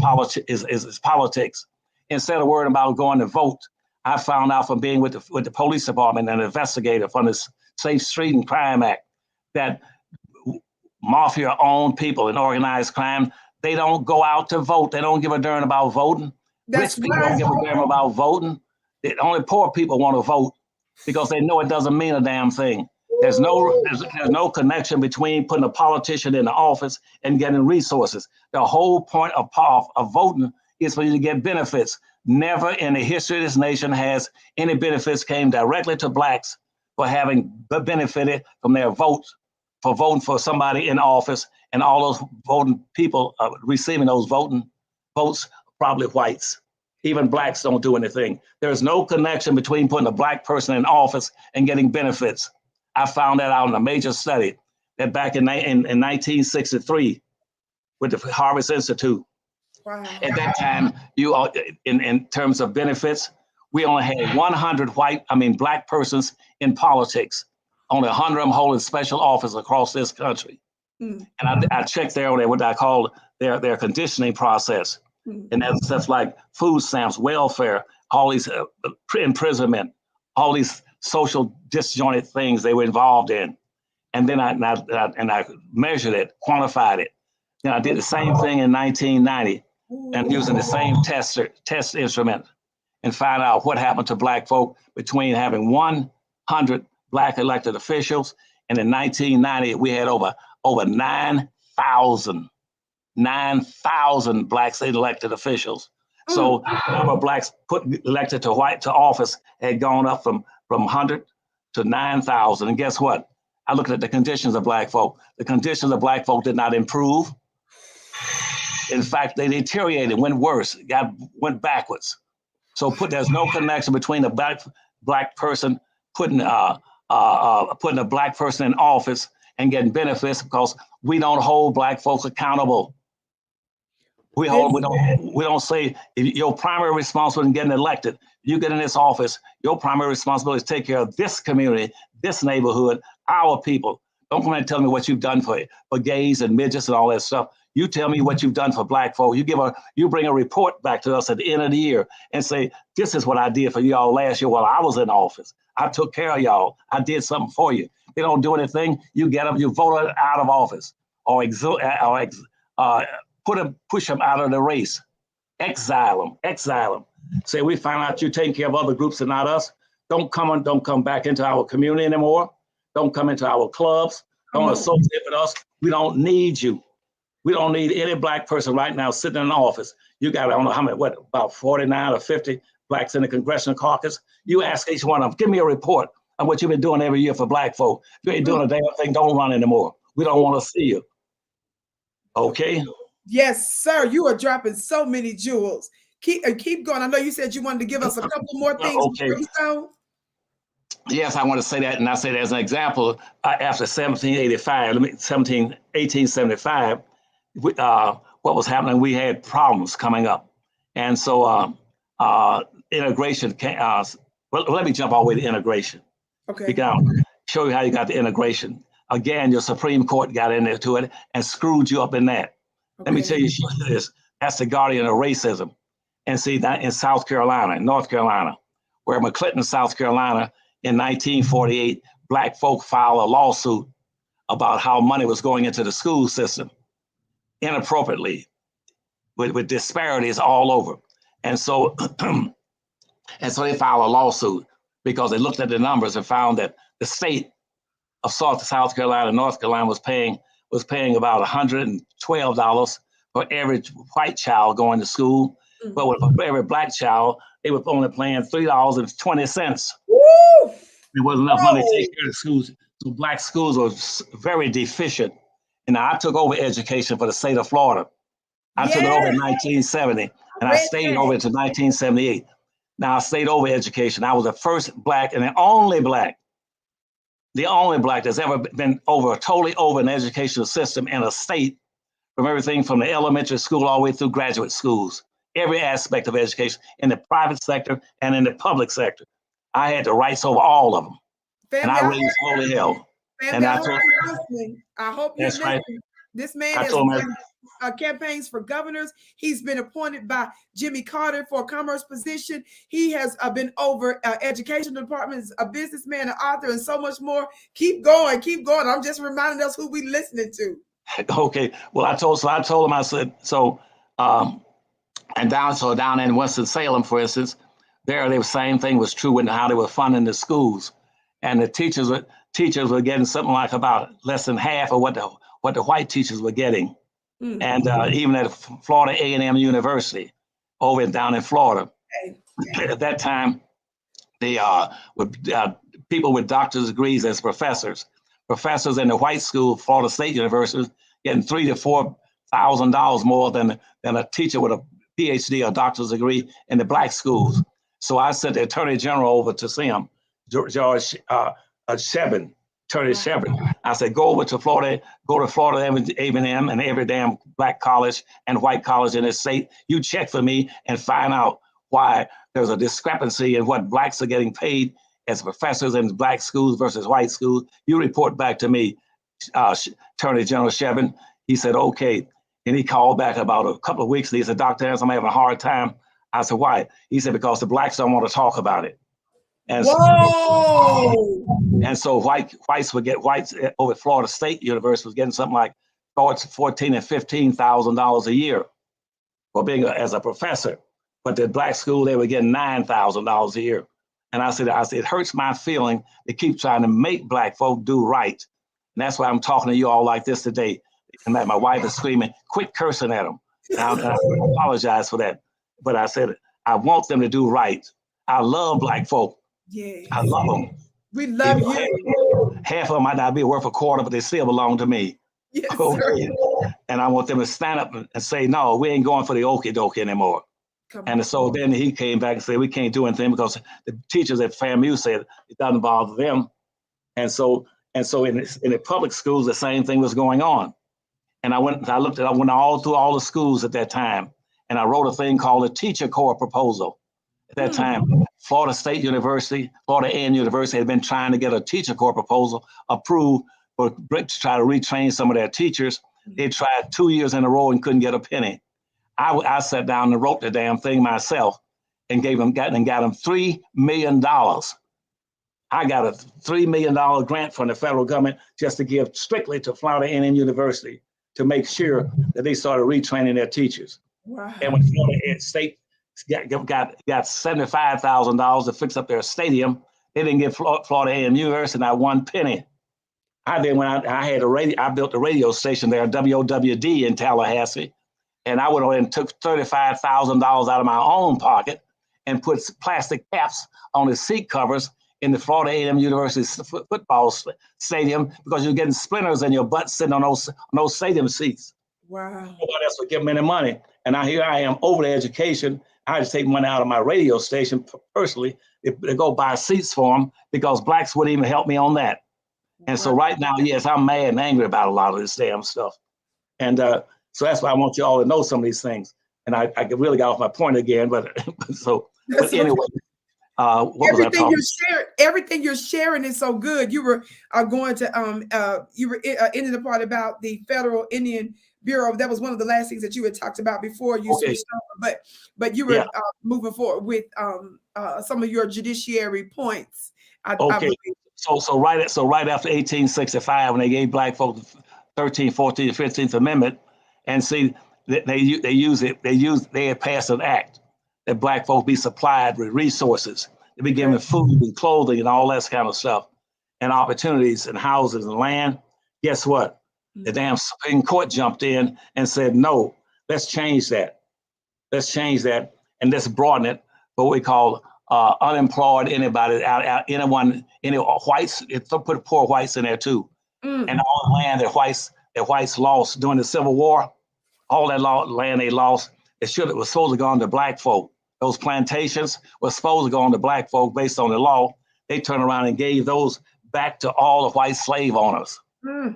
politics. Instead of worrying about going to vote, I found out from being with the police department and an investigator from the Safe Street and Crime Act that mafia-owned people in organized crime, they don't go out to vote. They don't give a darn about voting. Rich people don't give a damn about voting. Only poor people want to vote because they know it doesn't mean a damn thing. There's no connection between putting a politician in the office and getting resources. The whole point of voting is for you to get benefits. Never in the history of this nation has any benefits came directly to Blacks for having benefited from their votes, for voting for somebody in office, and all those voting people receiving those votes, probably whites. Even Blacks don't do anything. There's no connection between putting a Black person in office and getting benefits. I found that out in a major study that back in 1963 with the Harvard Institute. Wow. At that time, in terms of benefits, we only had 100 Black persons in politics. Only 100 of them holding special office across this country. And I checked there on what I call their conditioning process. And that's stuff like food stamps, welfare, all these imprisonment, all these social disjointed things they were involved in. And then I measured it, quantified it. Then I did the same thing in 1990 and using the same test instrument and find out what happened to Black folk between having 100 Black elected officials. And in 1990, we had over 9,000 Black state elected officials. So the number of Blacks elected to office had gone up from 100 to 9,000. And guess what? I looked at the conditions of Black folk. The conditions of Black folk did not improve. In fact, they deteriorated, went worse, went backwards. So there's no connection between a black person putting a Black person in office and getting benefits, because we don't hold Black folks accountable. We don't say your primary responsibility in getting elected. You get in this office, your primary responsibility is to take care of this community, this neighborhood, our people. Don't come and tell me what you've done for gays and midgets and all that stuff. You tell me what you've done for Black folk. You bring a report back to us at the end of the year and say, this is what I did for y'all last year while I was in office. I took care of y'all. I did something for you. They don't do anything. You get them, you vote out of office or push them out of the race. Exile them. Say, we find out you're taking care of other groups and not us. Don't come back into our community anymore. Don't come into our clubs. Don't associate with us. We don't need you. We don't need any Black person right now sitting in the office. You got, I don't know how many, about 49 or 50 Blacks in the congressional caucus. You ask each one of them, give me a report on what you've been doing every year for Black folk. If you ain't doing a damn thing, don't run anymore. We don't want to see you. Okay? Yes, sir. You are dropping so many jewels. Keep going. I know you said you wanted to give us a couple more things. Okay. Yes, I want to say that, and I say that as an example. After 1875, what what was happening, we had problems coming up. And so integration came, well, let me jump all the way to integration. Okay. We got show you how you got the integration. Again, your Supreme Court got in there to it and screwed you up in that. Okay. Let me tell you this. That's the guardian of racism. And see, that in South Carolina, North Carolina, where McClinton, South Carolina, in 1948, Black folk filed a lawsuit about how money was going into the school system inappropriately, with disparities all over. And so, and so they filed a lawsuit because they looked at the numbers and found that the state of South Carolina and North Carolina was paying about $112 for every white child going to school. Mm-hmm. But for every Black child, they were only paying $3.20. Woo! There wasn't enough money to take care of the schools. So Black schools were very deficient. And I took over education for the state of Florida. I took it over in 1970, and I stayed over to 1978. Now I stayed over education. I was the first Black and the only Black that's ever been totally over an educational system in a state, from everything from the elementary school all the way through graduate schools, every aspect of education in the private sector and in the public sector. I had the rights over all of them. And I raised holy hell. And I hope you're listening. Right. This man has done campaigns for governors. He's been appointed by Jimmy Carter for a commerce position. He has been over education departments, a businessman, an author, and so much more. Keep going, keep going. I'm just reminding us who we listening to. Okay. Well, I told him, I said, down in Winston-Salem, for instance, the same thing was true with how they were funding the schools. And the teachers were getting something like about less than half of what the white teachers were getting. Mm-hmm. And even at Florida A&M University, down in Florida, at that time, they people with doctor's degrees as professors in the white school, Florida State University, getting $3,000 to $4,000 more than a teacher with a PhD or doctor's degree in the Black schools. So I sent the Attorney General over to see him, George Shevin, Attorney Shevin. I said, go to Florida A&M and every damn Black college and white college in this state. You check for me and find out why there's a discrepancy in what Blacks are getting paid as professors in Black schools versus white schools. You report back to me, Attorney General Shevin. He said, okay. And he called back about a couple of weeks. And he said, Dr. Harris, I'm having a hard time. I said, why? He said, because the Blacks don't want to talk about it. And so whites over at Florida State University was getting something like $14,000 and $15,000 a year for being as a professor. But the Black school, they were getting $9,000 a year. And I said, it hurts my feeling to keep trying to make Black folk do right. And that's why I'm talking to you all like this today. And that my wife is screaming, quit cursing at them. And I apologize for that. But I said, I want them to do right. I love Black folk. Yeah, I love them. We love you. Half of them might not be worth a quarter, but they still belong to me. Yes, okay. And I want them to stand up and say, no, we ain't going for the okie dokie anymore. So then he came back and said, we can't do anything because the teachers at FAMU said it doesn't bother them. And so in the public schools, the same thing was going on. And I went all through all the schools at that time. And I wrote a thing called a teacher corps proposal. At that time, Florida State University, Florida A&M University had been trying to get a teacher corps proposal approved to try to retrain some of their teachers. They tried 2 years in a row and couldn't get a penny. I sat down and wrote the damn thing myself and got them $3 million. I got a $3 million grant from the federal government just to give strictly to Florida A&M University to make sure that they started retraining their teachers. Wow. And when Florida State got $75,000 to fix up their stadium, they didn't give Florida A&M University not one penny. I built a radio station there, WOWD in Tallahassee, and I went over and took $35,000 out of my own pocket and put plastic caps on the seat covers in the Florida A&M University football stadium because you're getting splinters in your butt sitting on those stadium seats. Wow. Nobody else would give me any money. And now here I am over the education. I just take money out of my radio station personally to go buy seats for them because Blacks wouldn't even help me on that. And so right now, yes, I'm mad and angry about a lot of this damn stuff. And So that's why I want you all to know some of these things. And I really got off my point again, but but anyway, what was I talking? Everything you're sharing is so good. You were going to ending the part about the Federal Indian Bureau. That was one of the last things that you had talked about before you switched over. But you were moving forward with some of your judiciary points. So right after 1865, when they gave black folks the 13th, 14th, 15th Amendment, and see they had passed an act that black folks be supplied with resources. They be given food and clothing and all that kind of stuff, and opportunities and houses and land. Guess what? The damn Supreme Court jumped in and said, no, let's change that. Let's change that and let's broaden it for what we call unemployed, anybody, any whites, put poor whites in there too. And all the land that whites lost during the Civil War, all that land they lost, was supposed to go on to black folk. Those plantations were supposed to go on to black folk based on the law. They turned around and gave those back to all the white slave owners.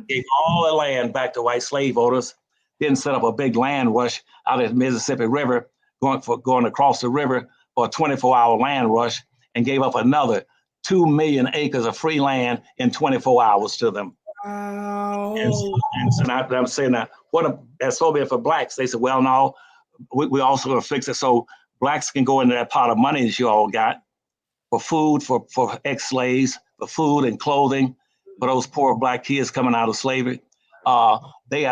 Gave all the land back to white slave owners. Then set up a big land rush out of the Mississippi River, going across the river for a 24-hour land rush, and gave up another 2 million acres of free land in 24 hours to them. Wow. And so I'm saying that that's so bad for blacks. They said, well, no, we also going to fix it so blacks can go into that pot of money that you all got for food, for ex-slaves, for food and clothing, for those poor black kids coming out of slavery. They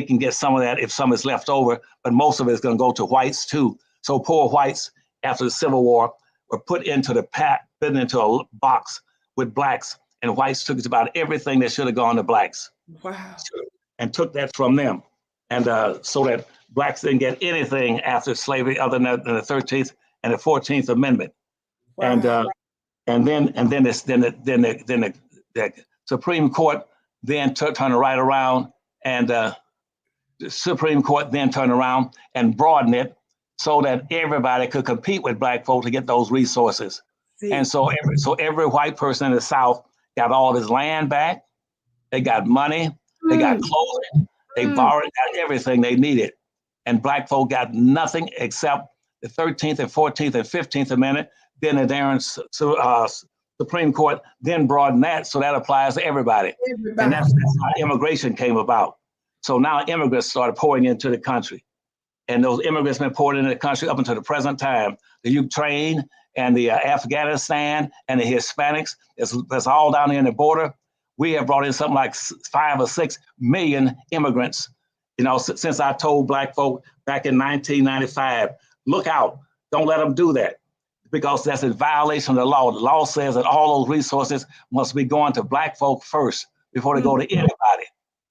can get some of that if some is left over, but most of it is going to go to whites too. So poor whites after the Civil War were put into a box with blacks, and whites took about everything that should have gone to blacks. Wow. And took that from them. And so that blacks didn't get anything after slavery other than the 13th and the 14th Amendment. Wow. And then the Supreme Court then turned right around, and the Supreme Court then turned around and broadened it so that everybody could compete with black folks to get those resources. And so every white person in the South got all of his land back. They got money. They got clothing. They borrowed, got everything they needed. And black folk got nothing except the 13th and 14th and 15th Amendment. Then the Darren Supreme Court then broadened that, so that applies to everybody. And that's how immigration came about. So now immigrants started pouring into the country. And those immigrants been poured into the country up until the present time. The Ukraine and the Afghanistan and the Hispanics, that's all down here in the border. We have brought in something like 5 or 6 million immigrants, since I told black folk back in 1995, look out, don't let them do that, because that's a violation of the law. The law says that all those resources must be going to black folk first before they go to anybody.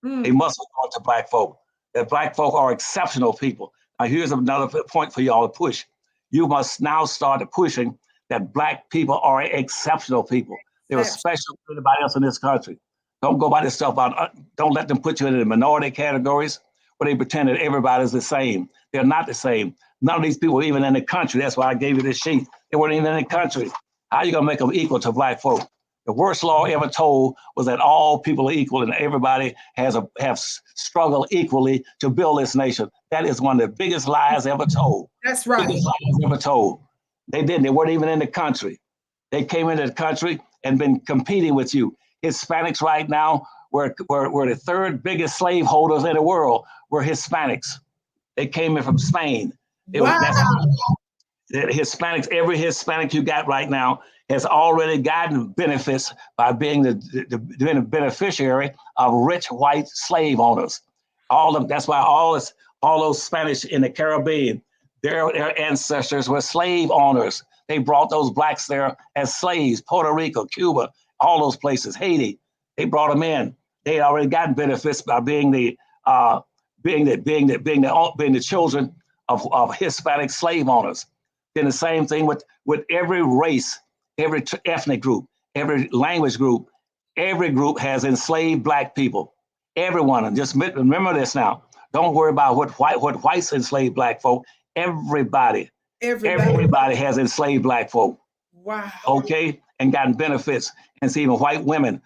They must be going to black folk. That black folk are exceptional people. Now here's another point for y'all to push. You must now start pushing that black people are exceptional people. They're special to anybody else in this country. Don't go by this stuff don't let them put you in the minority categories where they pretend that everybody's the same. They're not the same. None of these people are even in the country. That's why I gave you this sheet. They weren't even in the country. How are you gonna make them equal to black folk? The worst law ever told was that all people are equal and everybody have struggled equally to build this nation. That is one of the biggest lies ever told. That's right. Biggest lies ever told. They didn't. They weren't even in the country. They came into the country and been competing with you. Hispanics right now were the third biggest slave holders in the world were Hispanics. They came in from Spain. The Hispanics, every Hispanic you got right now has already gotten benefits by being the beneficiary of rich white slave owners. That's why all those Spanish in the Caribbean, their ancestors were slave owners. They brought those blacks there as slaves. Puerto Rico, Cuba, all those places, Haiti. They brought them in. They had already gotten benefits by being the children of Hispanic slave owners. Then the same thing with every race, every ethnic group, every language group. Every group has enslaved black people. Everyone, and just remember this now. Don't worry about what whites enslaved black folk. Everybody has enslaved black folk. Wow. Okay, and gotten benefits. And see, even white women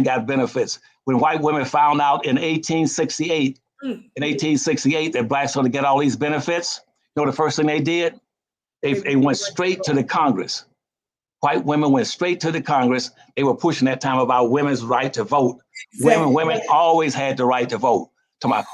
got benefits. When white women found out in 1868 In 1868, the blacks going to get all these benefits. You know the first thing they did? They went straight to the Congress. White women went straight to the Congress. They were pushing that time about women's right to vote. Exactly. Women always had the right to vote.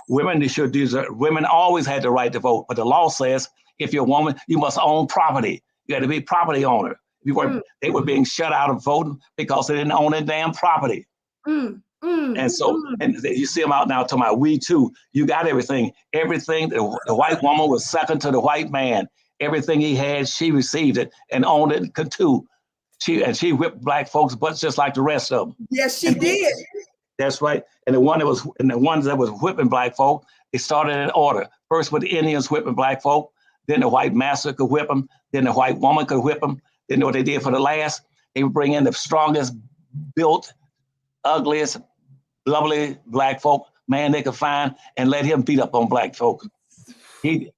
Women always had the right to vote. But the law says if you're a woman, you must own property. You had to be a property owner. They were being shut out of voting because they didn't own their damn property. And so, and you see them out now talking about we too. You got everything. Everything. The white woman was second to the white man. Everything he had, she received it and owned it too. She whipped black folks' butts just like the rest of them. Yes, she did. That's right. And the ones that was whipping black folk, they started in order. First with the Indians whipping black folk, then the white master could whip them, then the white woman could whip them. Then what they did for the last, they would bring in the strongest built, ugliest, lovely black folk man they could find and let him beat up on black folk. In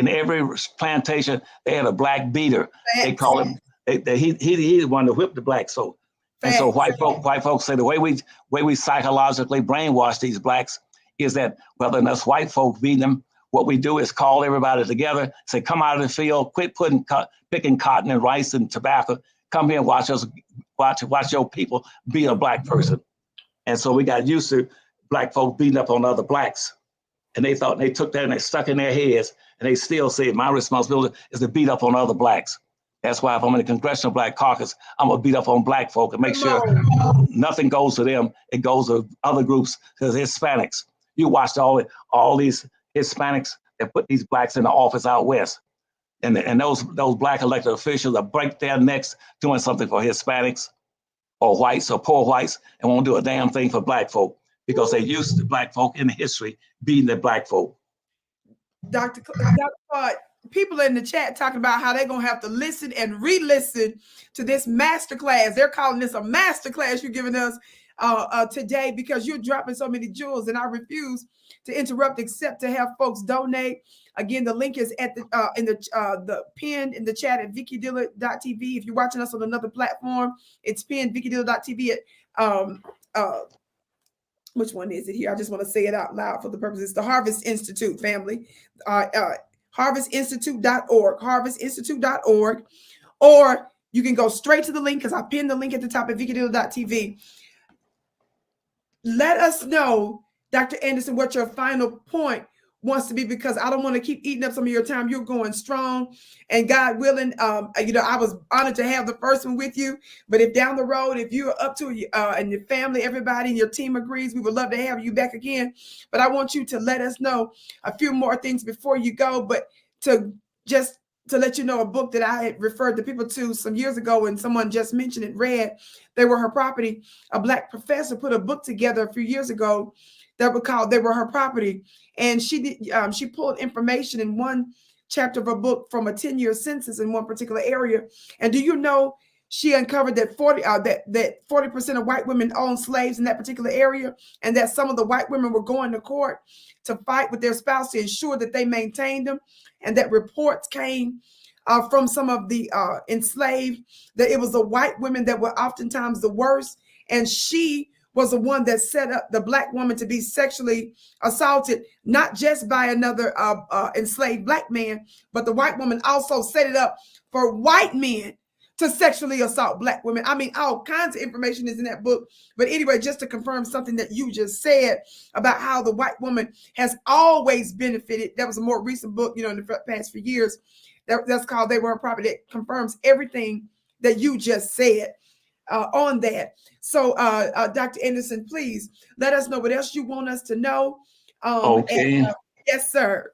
every plantation they had a black beater. They called him. He the one to whip the black folk. And so white folks say the way we psychologically brainwash these blacks is that rather than us white folk beating them, what we do is call everybody together, say, come out of the field, quit picking cotton and rice and tobacco, come here and watch your people beat a black person. And so we got used to black folk beating up on other blacks. And they took that and they stuck in their heads, and they still say my responsibility is to beat up on other blacks. That's why if I'm in the Congressional Black Caucus, I'm gonna beat up on black folk and make sure nothing goes to them. It goes to other groups, because Hispanics. You watched all these Hispanics that put these blacks in the office out west. And those black elected officials that break their necks doing something for Hispanics or whites or poor whites and won't do a damn thing for black folk because they used to black folk in history beating the black folk. Dr. Claud, people in the chat talking about how they're going to have to listen and re-listen to this masterclass. They're calling this a masterclass you're giving us today because you're dropping so many jewels, and I refuse to interrupt except to have folks donate. Again, the link is at the pinned in the chat at VickiDillard.tv. If you're watching us on another platform, it's pinned VickiDillard.tv at which one is it here? I just want to say it out loud for the purpose. It's the Harvest Institute family. HarvestInstitute.org, HarvestInstitute.org, or you can go straight to the link because I pinned the link at the top at VickiDillard.tv. Let us know, Dr. Anderson, what your final point wants to be, because I don't want to keep eating up some of your time. You're going strong, and God willing, I was honored to have the first one with you. But if down the road, if you're up to and your family, everybody in your team agrees, we would love to have you back again. But I want you to let us know a few more things before you go. But to let you know, a book that I had referred the people to some years ago, and someone just mentioned it, read, They Were Her Property. A Black professor put a book together a few years ago that was called They Were Her Property. And she pulled information in one chapter of a book from a 10-year census in one particular area. And do you know, she uncovered that 40% of white women owned slaves in that particular area, and that some of the white women were going to court to fight with their spouse to ensure that they maintained them, and that reports came from some of the enslaved that it was the white women that were oftentimes the worst, and she was the one that set up the Black woman to be sexually assaulted, not just by another enslaved Black man, but the white woman also set it up for white men to sexually assault Black women. I mean, all kinds of information is in that book. But anyway, just to confirm something that you just said about how the white woman has always benefited. That was a more recent book, in the past few years. That's called They Were Her Property. That confirms everything that you just said on that. So, Dr. Anderson, please let us know what else you want us to know. Okay. Yes, sir.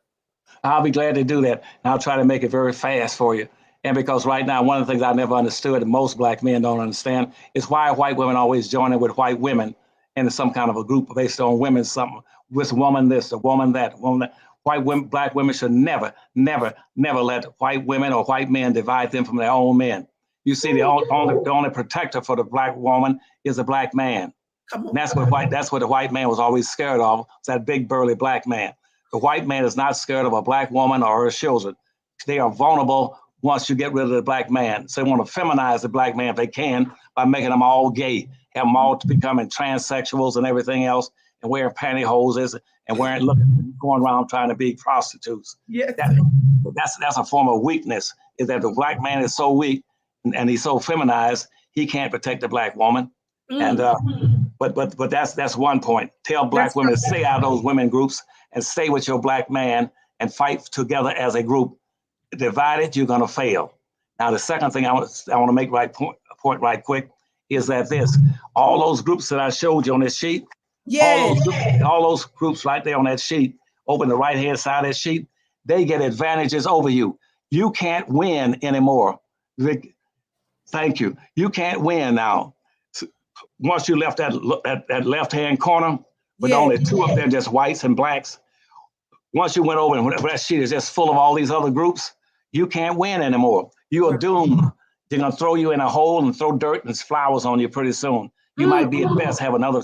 I'll be glad to do that. And I'll try to make it very fast for you. And because right now, one of the things I never understood, and most Black men don't understand, is why white women always join in with white women in some kind of a group based on women, something, with woman this, a woman that, woman that. White women, Black women should never, never, never let white women or white men divide them from their own men. You see, the only protector for the Black woman is a Black man. And that's what the white man was always scared of, that big burly Black man. The white man is not scared of a Black woman or her children. They are vulnerable once you get rid of the Black man. So they want to feminize the Black man if they can by making them all gay, have them all becoming transsexuals and everything else. and wearing pantyhoses and going around trying to be prostitutes. Yes. That's a form of weakness, is that the black man is so weak and he's so feminized, he can't protect the black woman. And but that's one point. Tell black women to stay out of those women groups and stay with your black man and fight together as a group. Divided, you're going to fail. Now, the second thing I want to make point right quick is that all those groups that I showed you on this sheet, all those groups right there on that sheet, over the right-hand side of that sheet, they get advantages over you. You can't win anymore. Vic, thank you. You can't win now. Once you left that left-hand corner, with only two of them just whites and blacks, once you went over and that sheet is just full of all these other groups, you can't win anymore. You are doomed. They're going to throw you in a hole and throw dirt and flowers on you pretty soon. You might be at best have another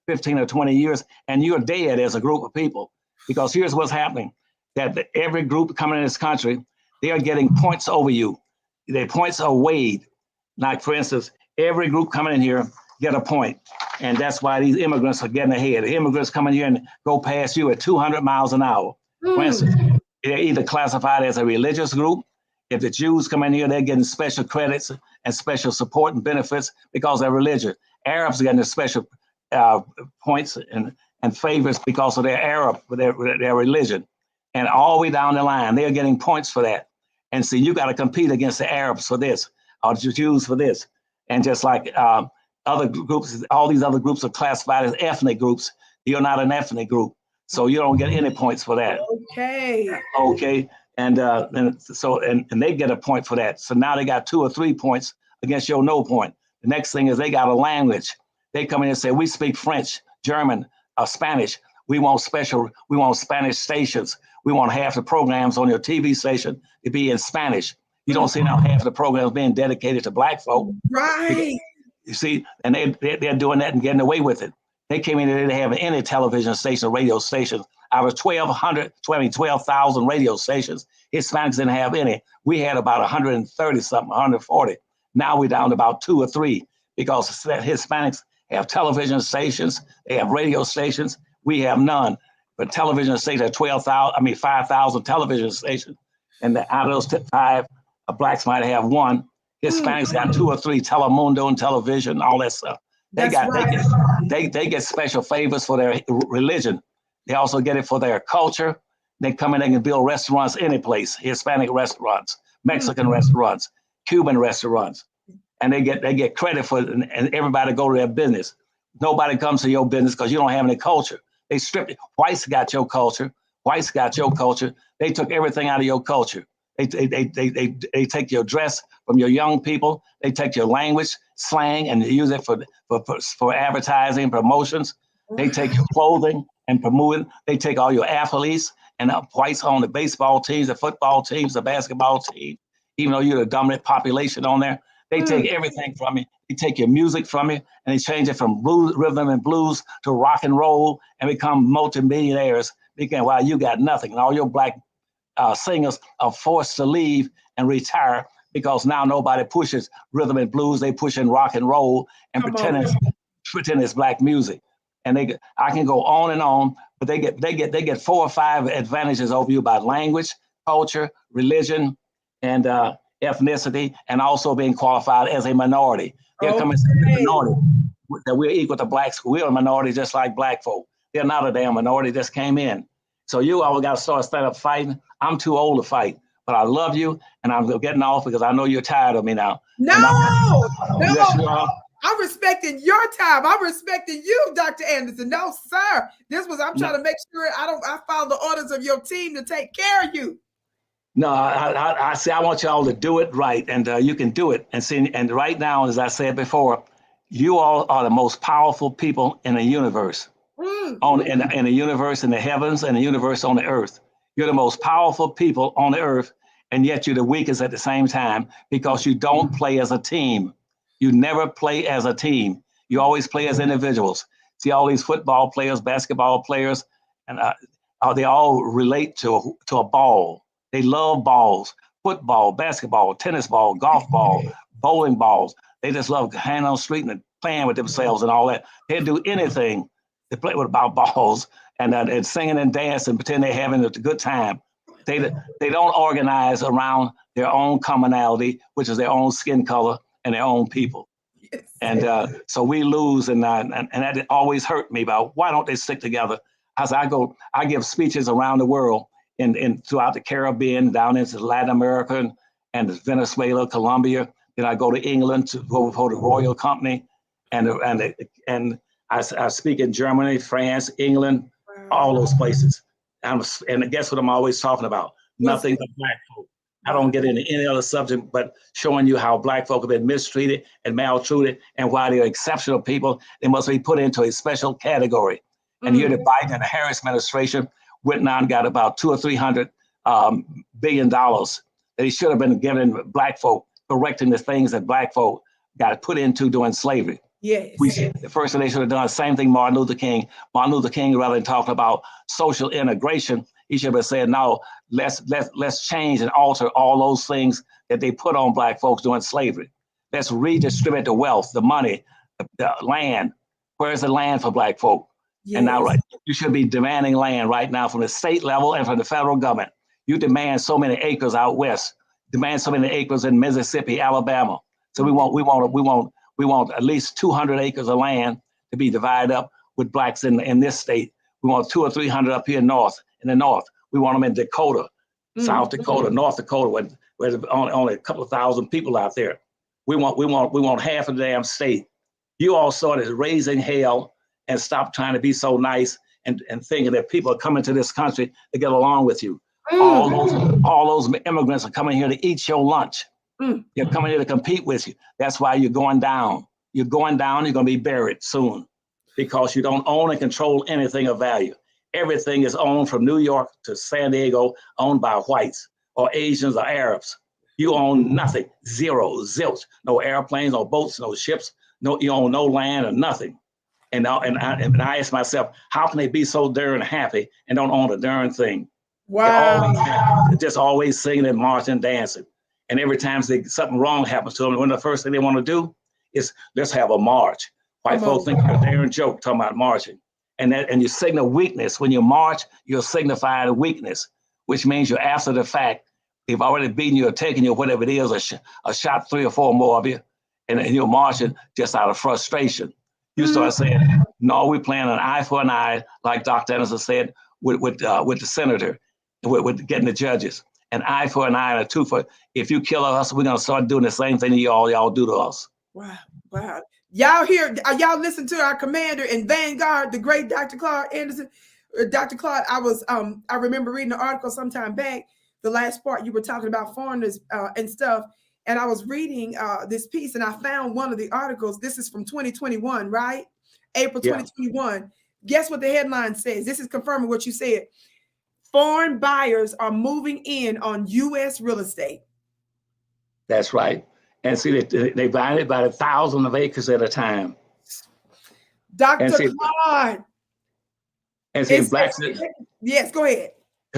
15 or 20 years, and you're dead as a group of people. Because here's what's happening, that every group coming in this country, they are getting points over you. Their points are weighed. Like, for instance, every group coming in here get a point. And that's why these immigrants are getting ahead. The immigrants come in here and go past you at 200 miles an hour. For instance, they're either classified as a religious group. If the Jews come in here, they're getting special credits and special support and benefits because they're religious. Arabs are getting the special points and favors because of their Arab, their religion. And all the way down the line, they're getting points for that. And so you got to compete against the Arabs for this, or the Jews for this. And just like other groups, all these other groups are classified as ethnic groups. You're not an ethnic group, so you don't get any points for that. Okay. And they get a point for that. So now they got 2 or 3 points against your no point. The next thing is they got a language. They come in and say, we speak French, German, Spanish. We want Spanish stations. We want half the programs on your TV station to be in Spanish. You don't see now half of the programs being dedicated to black folk. Right. You see, and they're doing that and getting away with it. They came in and they didn't have any television station, radio stations. Out of 12,000 radio stations, Hispanics didn't have any. We had about 130 something, 140. Now we're down to about 2 or 3 because Hispanics have television stations, they have radio stations. We have none. But television stations are 5,000 television stations. And out of those 5, blacks might have 1. Hispanics got 2 or 3, Telemundo and television, all that stuff. They get special favors for their religion. They also get it for their culture. They come in, they can build restaurants any place, Hispanic restaurants, Mexican restaurants, Cuban restaurants. And they get credit for it, and everybody go to their business. Nobody comes to your business because you don't have any culture. They stripped it. Whites got your culture. Whites got your culture. They took everything out of your culture. They take your dress from your young people. They take your language, slang, and use it for advertising, promotions. They take your clothing and promote it. They take all your athletes, and whites own the baseball teams, the football teams, the basketball team. Even though you're the dominant population on there, they take everything from you. They take your music from you, and they change it from blues, rhythm and blues to rock and roll, and become multimillionaires. While you got nothing, and all your black singers are forced to leave and retire because now nobody pushes rhythm and blues. They push in rock and roll and pretend it's black music. And I can go on and on, but they get 4 or 5 advantages over you by language, culture, religion, and ethnicity, and also being qualified as a minority. They're coming to the minority, that we're equal to blacks. We're a minority just like black folk. They're not a damn minority, just came in. So you all got to stand up fighting. I'm too old to fight, but I love you, and I'm getting off because I know you're tired of me now. No. I'm respecting your time. I'm respecting you, Dr. Anderson. No, sir. I'm trying to make sure I follow the orders of your team to take care of you. No, I say I want y'all to do it right, and you can do it. And right now, as I said before, you all are the most powerful people in the universe. In the universe, in the heavens, and the universe on the earth. You're the most powerful people on the earth, and yet you're the weakest at the same time because you don't play as a team. You never play as a team. You always play as individuals. See all these football players, basketball players, and they all relate to a ball. They love balls, football, basketball, tennis ball, golf ball, bowling balls. They just love hanging on the street and playing with themselves and all that. They'd do anything They play with about balls and singing and dancing, pretend they're having a good time. They don't organize around their own commonality, which is their own skin color and their own people. Yes. And so we lose, and that always hurt me about why don't they stick together? As I give speeches around the world, in throughout the Caribbean, down into Latin America and Venezuela, Colombia. Then I go to England to go for the Royal Company, and I speak in Germany, France, England, all those places. And guess what I'm always talking about? Nothing but Black folk. I don't get into any other subject but showing you how Black folk have been mistreated and maltreated, and why they're exceptional people. They must be put into a special category. And here the Biden and the Harris administration went now and got about $200 or $300 billion that he should have been giving Black folk, correcting the things that Black folk got put into during slavery. Yes. The first thing they should have done, same thing Martin Luther King. Martin Luther King, rather than talking about social integration, he should have said, no, let's change and alter all those things that they put on Black folks during slavery. Let's redistribute the wealth, the money, the land. Where's the land for Black folk? Yes. And now, you should be demanding land right now from the state level and from the federal government. You demand so many acres out west, demand so many acres in Mississippi, Alabama. So we want at least 200 acres of land to be divided up with Blacks in this state. We want 200 or 300 up here in the north. We want them in Dakota, South Dakota, North Dakota, where there's only a couple of thousand people out there. We want half of the damn state. You all started raising hell and stop trying to be so nice and thinking that people are coming to this country to get along with you. All those immigrants are coming here to eat your lunch. They're coming here to compete with you. That's why you're going down. You're going down, you're going to be buried soon, because you don't own and control anything of value. Everything is owned from New York to San Diego, owned by whites or Asians or Arabs. You own nothing, zero, zilch, no airplanes, no boats, no ships, you own no land or nothing. And I ask myself, how can they be so darn happy and don't own a darn thing? Wow. They're just always singing and marching and dancing. And every time something wrong happens to them, the first thing they want to do is, let's have a march. White folks think you're a darn joke talking about marching. And you signal weakness. When you march, you're signifying a weakness, which means you're after the fact. They've already beaten you or taken you, whatever it is, or shot 3 or 4 more of you, and you're marching just out of frustration. You start saying, no, we're playing an eye for an eye, like Dr. Anderson said, with the senator, with getting the judges. An eye for an eye and a tooth for, if you kill us, we're going to start doing the same thing that y'all do to us. Wow. Y'all y'all listen to our commander in Vanguard, the great Dr.Claud Anderson. Dr.Claud, I remember reading an article sometime back, the last part you were talking about foreigners and stuff. And I was reading this piece and I found one of the articles. This is from 2021, right? April 2021. Guess what the headline says? This is confirming what you said. Foreign buyers are moving in on U.S. real estate. That's right. And see, they buy it by 1,000 of acres at a time. Dr. Claud. And see, yes, go ahead.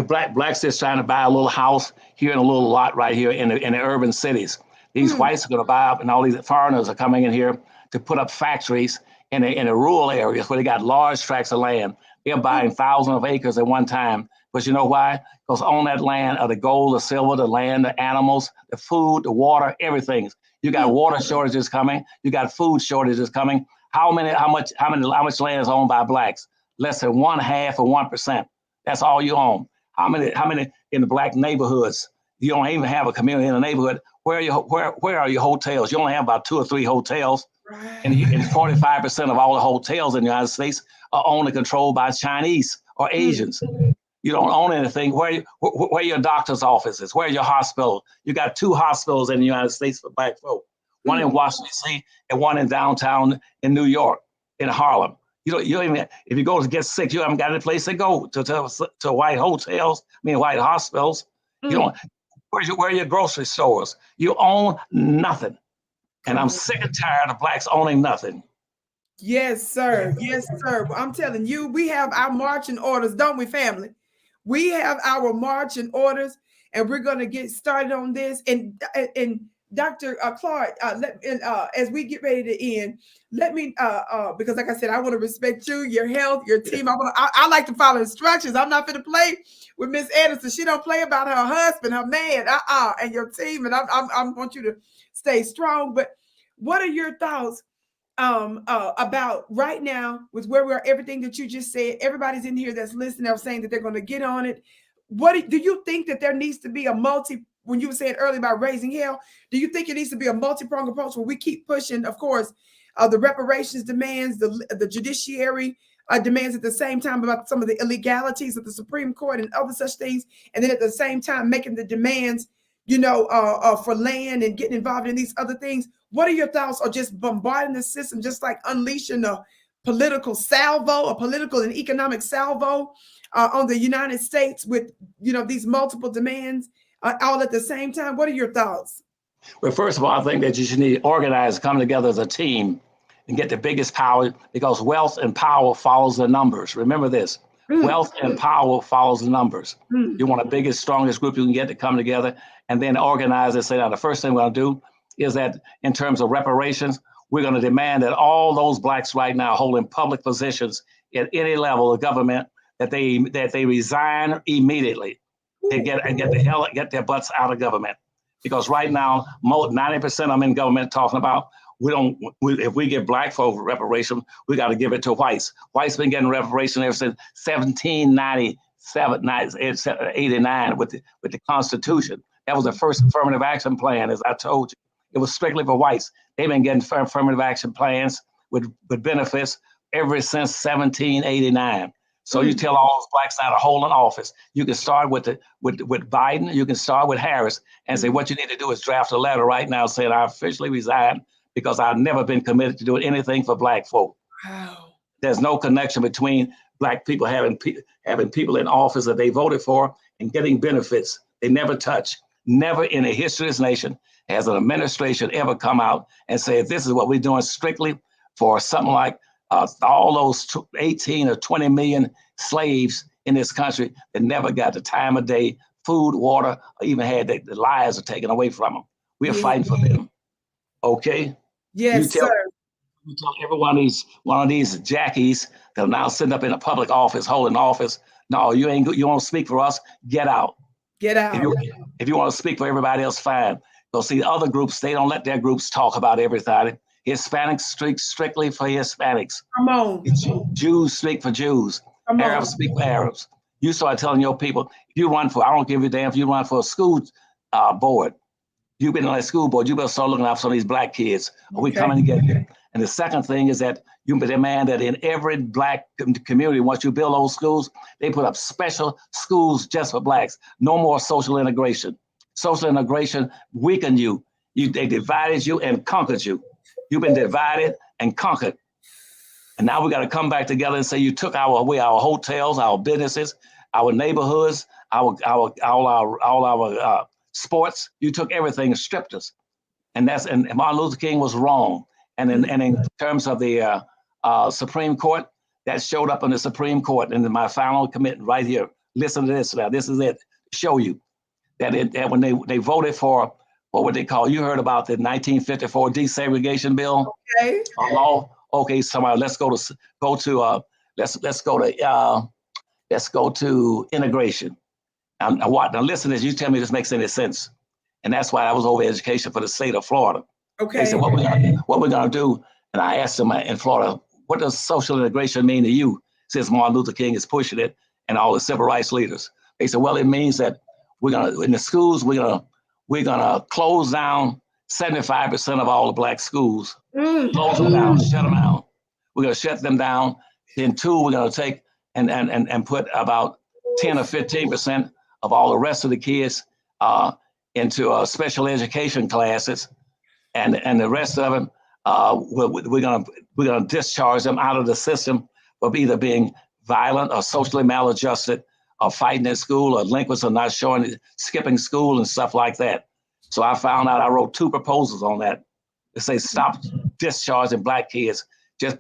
Blacks just trying to buy a little house here in a little lot right here in the urban cities. These whites are going to buy up, and all these foreigners are coming in here to put up factories in the rural areas where they got large tracts of land. They're buying thousands of acres at one time. But you know why? Because on that land are the gold, the silver, the land, the animals, the food, the water, everything. You got water shortages coming. You got food shortages coming. How much land is owned by Blacks? Less than 1/2 or 1%. That's all you own. How many in the Black neighborhoods? You don't even have a community in the neighborhood. Where are your hotels? You only have about 2 or 3 hotels. Right. And 45% of all the hotels in the United States are owned and controlled by Chinese or Asians. You don't own anything. Where are your doctor's offices? Where are your hospitals? You got 2 hospitals in the United States for Black folk. One in Washington, D.C. and one in downtown in New York, in Harlem. You don't even, if you go to get sick, you haven't got any place to go to white hotels, white hospitals. You don't. Where are your grocery stores? You own nothing. And I'm sick and tired of Blacks owning nothing. Yes, sir. Yes, sir. I'm telling you, we have our marching orders, don't we, family? We have our marching orders, and we're going to get started on this. And Dr. Claud, as we get ready to end, let me, because like I said, I want to respect you, your health, your team. I like to follow instructions. I'm not going to play with Miss Anderson. She don't play about her husband, her man, and your team. And I want you to stay strong. But what are your thoughts about right now with where we are, everything that you just said? Everybody's in here that's listening, are saying that they're going to get on it. What do you think that there needs to be when you were saying earlier about raising hell, do you think it needs to be a multi-pronged approach where we keep pushing, of course, the reparations demands, the judiciary demands at the same time about some of the illegalities of the Supreme Court and other such things, and then at the same time making the demands, for land and getting involved in these other things? What are your thoughts on just bombarding the system, just like unleashing a political salvo, a political and economic salvo on the United States with, these multiple demands all at the same time? What are your thoughts? Well, first of all, I think that you should need to organize, come together as a team and get the biggest power, because wealth and power follows the numbers. Remember this, wealth and power follows the numbers. You want the biggest, strongest group you can get to come together and then organize and say, now, the first thing we're gonna do is that in terms of reparations, we're gonna demand that all those blacks right now holding public positions at any level of government, that they resign immediately. They get their butts out of government, because right now 90% of them in government talking about if we give black folk reparation, we got to give it to whites. Whites been getting reparation ever since 89 with the Constitution. That was the first affirmative action plan, as I told you. It was strictly for whites. They've been getting affirmative action plans with benefits ever since 1789. So you tell all those blacks now to hold an office. You can start with Biden. You can start with Harris and say, what you need to do is draft a letter right now saying I officially resign because I've never been committed to doing anything for black folk. Wow. There's no connection between black people having people in office that they voted for and getting benefits. They never touch. Never in the history of this nation has an administration ever come out and said, this is what we're doing strictly for something like all those 18 or 20 million slaves in this country that never got the time of day, food, water, or even had the lives are taken away from them. We are fighting for them. Okay? Yes, sir. You tell every one of these jackies that are now sitting up in a public office, holding office, no, you won't speak for us, get out. Get out. If you want to speak for everybody else, fine. Go see other groups, they don't let their groups talk about everything. Hispanics speak strictly for Hispanics. Come on. Jews speak for Jews. Arabs speak for Arabs. You start telling your people, if you run for, I don't give a damn if you run for a school board. You've been on that school board, you better start looking out for some of these black kids. Are we coming to get there? And the second thing is that you demand that in every black community, once you build those schools, they put up special schools just for blacks. No more social integration. Social integration weakened you. They divided you and conquered you. You've been divided and conquered. And now we got to come back together and say you took our hotels, our businesses, our neighborhoods, all our sports. You took everything and stripped us. And Martin Luther King was wrong. And in terms of the Supreme Court, that showed up in the Supreme Court. And in my final commitment right here, listen to this now. This is it. Show you that when they voted for what would they call? You heard about the 1954 desegregation bill. Okay. Law. Okay, somebody. Let's go to integration. Now listen to this. You tell me if this makes any sense. And that's why I was over education for the state of Florida. Okay. They said, what we're gonna do? And I asked them in Florida, what does social integration mean to you? Since Martin Luther King is pushing it and all the civil rights leaders. They said, well, it means that in the schools, we're gonna close down 75% of all the black schools. Close them down, shut them down. We're gonna shut them down. Then two, we're gonna take and put about 10 or 15% of all the rest of the kids into special education classes, and the rest of them we're gonna discharge them out of the system for either being violent or socially maladjusted or fighting at school or delinquents or not skipping school and stuff like that. So I found out, I wrote 2 proposals on that. They say stop discharging black kids. Just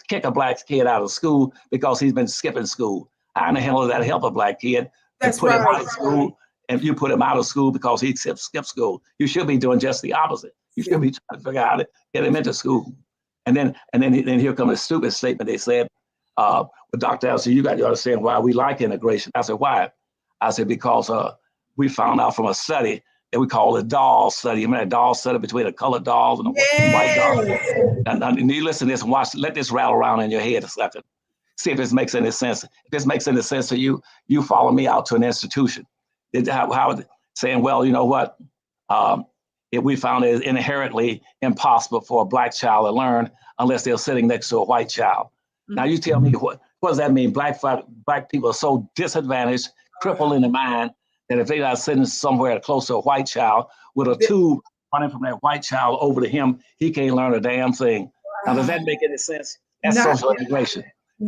kick a black kid out of school because he's been skipping school. How in the hell does that help a black kid? That's put right. him out of school and you put him out of school because he skipped school. You should be doing just the opposite. You should be trying to figure out how to get him into school. And then here comes a stupid statement. They said, well, Dr. Allison, you got to understand why we like integration. I said, why? I said, because we found out from a study that we call the doll study. You mean a doll study between a colored dolls and a white doll? And you listen to this and watch, let this rattle around in your head a second. See if this makes any sense. If this makes any sense to you, you follow me out to an institution. How saying, well, you know what? If we found it inherently impossible for a black child to learn unless they're sitting next to a white child. Mm-hmm. Now you tell me, what does that mean? Black people are so disadvantaged, crippled in the mind, that if they're not sitting somewhere close to a white child with a tube running from that white child over to him, he can't learn a damn thing. Now, does that make any sense? That's social integration.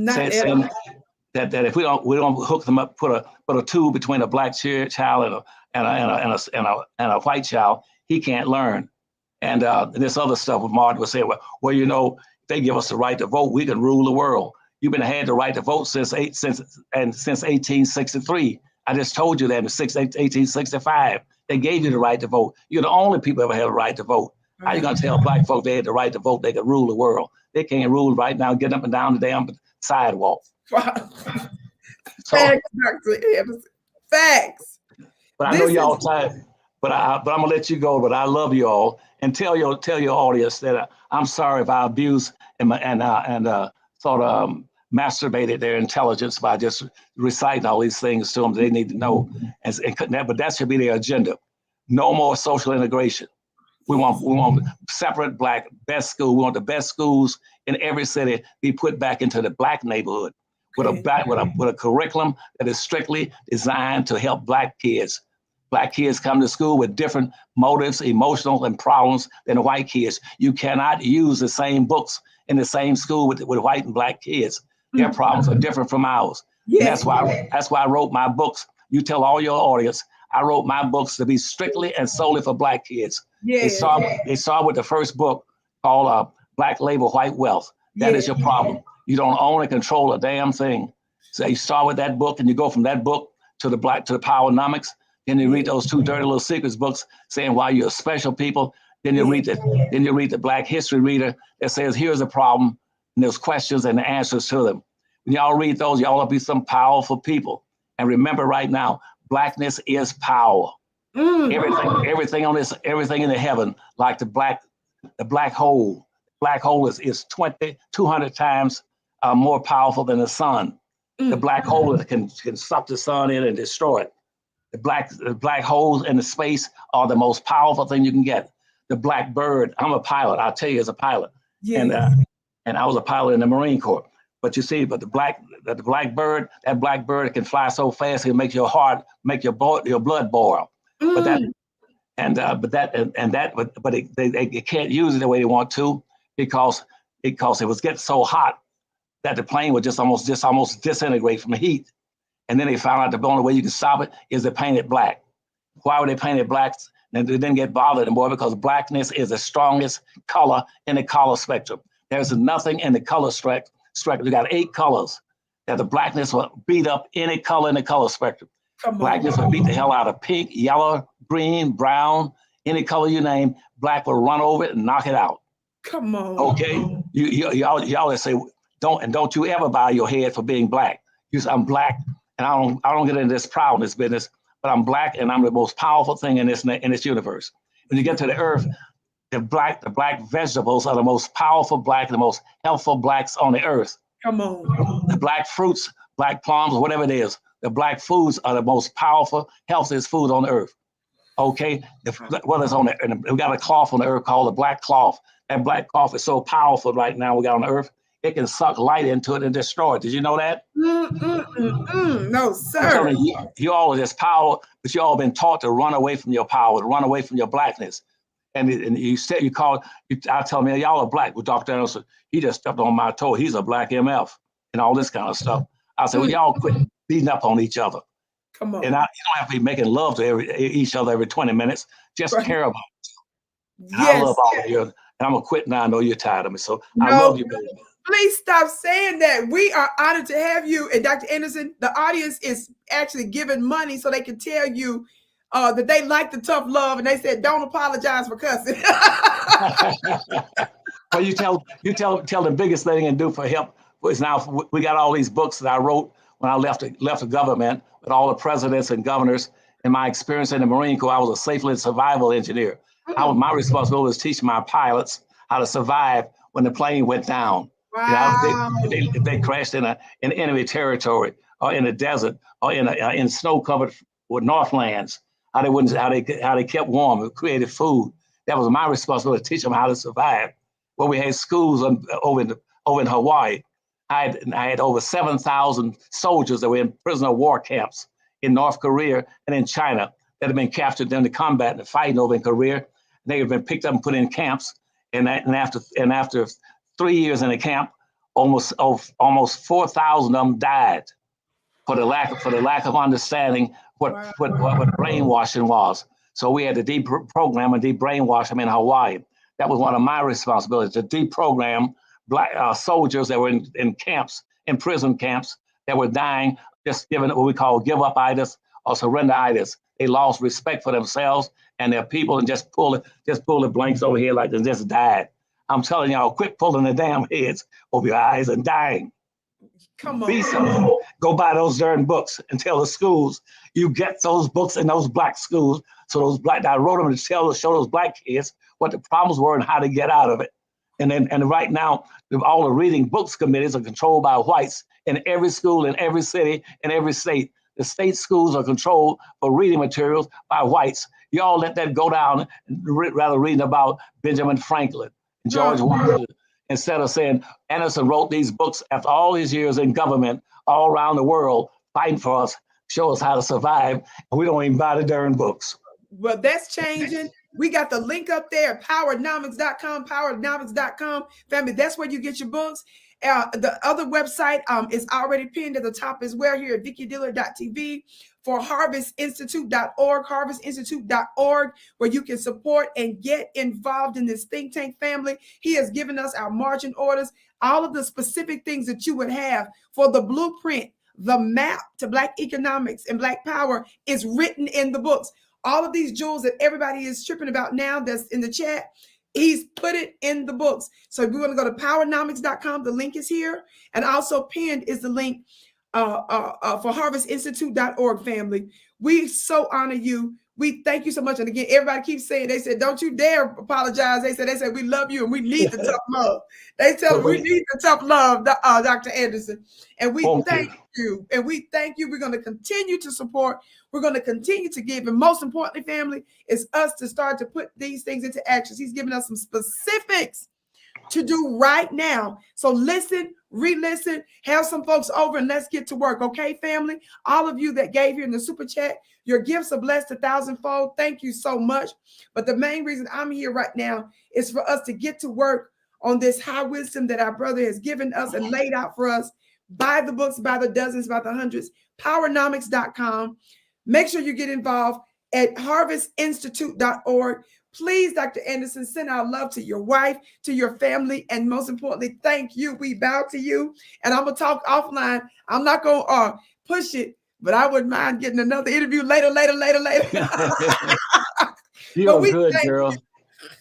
Saying that if we don't hook them up, put a tube between a black child and a white child, he can't learn. And this other stuff with Martin was saying, well, you know, if they give us the right to vote, we can rule the world. You've been had the right to vote since 1863. I just told you that in 1865, they gave you the right to vote. You're the only people ever had the right to vote. How are you going to tell black folk they had the right to vote, they could rule the world? They can't rule right now, getting up and down the damn sidewalk. Facts, Dr. Anderson. Facts. But I know y'all tired, but I'm gonna let you go. But I love you all, and tell your audience that I'm sorry if I abused and sort of masturbated their intelligence by just reciting all these things to them they need to know. But that should be their agenda. No more social integration. We want separate black best school. We want the best schools in every city be put back into the black neighborhood with a curriculum that is strictly designed to help black kids. Black kids come to school with different motives, emotional, and problems than the white kids. You cannot use the same books in the same school with white and black kids. Their problems are different from ours. Yeah. That's why I wrote my books. You tell all your audience, I wrote my books to be strictly and solely for black kids. Yeah. They start with the first book called Black Labor, White Wealth. That is your problem. You don't own and control a damn thing. So you start with that book and you go from that book to the Powernomics. Then you read those two dirty little secrets books saying why you're special people. Then you read the Black History Reader that says here's a problem and there's questions and the answers to them. When y'all read those, y'all will be some powerful people. And remember right now, blackness is power. Everything on this, everything in the heaven, like the black hole. Black hole is 200 times more powerful than the sun. The black hole can suck the sun in and destroy it. The black holes in the space are the most powerful thing you can get. The black bird, I'm a pilot, I'll tell you as a pilot. Yeah. And I was a pilot in the Marine Corps. But you see, the black bird, that black bird can fly so fast it makes your heart, make your blood boil. But they can't use it the way they want to because it was getting so hot that the plane would just almost disintegrate from the heat. And then they found out the only way you can stop it is to paint it black. Why would they paint it black? And they didn't get bothered anymore because blackness is the strongest color in the color spectrum. There's nothing in the color spectrum. You got 8 colors that the blackness will beat up any color in the color spectrum. Blackness will beat the hell out of pink, yellow, green, brown, any color you name. Black will run over it and knock it out. Come on. Okay. You always say, don't you ever bow your head for being black. You say, I'm black, and I don't get into this proudness business, but I'm black and I'm the most powerful thing in this universe. When you get to the earth, the black vegetables are the most powerful black, the most healthful blacks on the earth. Come on. The black fruits, black plums, whatever it is, the black foods are the most powerful, healthiest food on the earth. Okay, what is on there? And we got a cloth on the earth called the black cloth. That black cloth is so powerful right now we got on the earth, it can suck light into it and destroy it. Did you know that? No, sir. You all have this power, but you all been taught to run away from your power, to run away from your blackness. And I tell me, y'all are black. Well, Dr. Anderson, he just stepped on my toe. He's a black MF and all this kind of stuff. I said, well, y'all quit beating up on each other. Come on. And you don't have to be making love to each other every 20 minutes. Just care about each other. Yes. I love all of you. And I'm going to quit now. I know you're tired of me. So I love you, baby. Please stop saying that. We are honored to have you. And Dr. Anderson, the audience is actually giving money so they can tell you that they like the tough love, and they said, "Don't apologize for cussing." Well, you tell the biggest thing and do for help is now we got all these books that I wrote when I left the government with all the presidents and governors. In my experience in the Marine Corps, I was a safety and survival engineer. My responsibility was teaching my pilots how to survive when the plane went down. Wow. If they crashed in enemy territory or in a desert or in snow-covered Northlands, how they kept warm, created food. That was my responsibility to teach them how to survive. Well, we had schools over in Hawaii. I had over 7,000 soldiers that were in prisoner of war camps in North Korea and in China that had been captured during the combat and fighting over in Korea. They had been picked up and put in camps. And after 3 years in the camp, almost 4,000 of them died for the lack of understanding what brainwashing was. So we had to deprogram and debrainwash them in Hawaii. That was one of my responsibilities, to deprogram black soldiers that were in camps, in prison camps, that were dying, just given what we call give-up-itis or surrender-itis. They lost respect for themselves and their people and just pull the blanks over here like they just died. I'm telling y'all, quit pulling the damn heads over your eyes and dying. Come on. Be something. Go buy those darn books and tell the schools you get those books in those black schools. So I wrote them to show those black kids what the problems were and how to get out of it. And right now, all the reading books committees are controlled by whites in every school, in every city, in every state. The state schools are controlled for reading materials by whites. Y'all let that go down, rather reading about Benjamin Franklin, George Washington, instead of saying Anderson wrote these books after all his years in government all around the world, fighting for us, show us how to survive, and we don't even buy the darn books. Well, that's changing. We got the link up there, powernomics.com, powernomics.com. Family, that's where you get your books. The other website is already pinned at the top as well here at VickiDillard.tv for harvestinstitute.org, harvestinstitute.org, where you can support and get involved in this think tank family. He has given us our marching orders, all of the specific things that you would have for the blueprint, the map to Black economics and Black power is written in the books. All of these jewels that everybody is tripping about now that's in the chat, he's put it in the books. So if we want to go to powernomics.com, the link is here. And also pinned is the link for harvestinstitute.org, family. We so honor you. We thank you so much. And again, everybody keeps saying, they said, don't you dare apologize. They said, we love you and we need the tough love. They tell me we need the tough love, Dr. Anderson. And we thank you. And we thank you. We're going to continue to support. We're going to continue to give. And most importantly, family, is us to start to put these things into action. He's giving us some specifics to do right now. So listen, re-listen, have some folks over and let's get to work. Okay, family? All of you that gave here in the super chat, your gifts are blessed 1,000-fold. Thank you so much. But the main reason I'm here right now is for us to get to work on this high wisdom that our brother has given us and laid out for us. Buy the books by the dozens, by the hundreds, powernomics.com. Make sure you get involved at harvestinstitute.org. Please, Dr. Anderson, send our love to your wife, to your family, and most importantly, thank you. We bow to you. And I'm going to talk offline. I'm not going to push it, but I wouldn't mind getting another interview later. You're good, girl.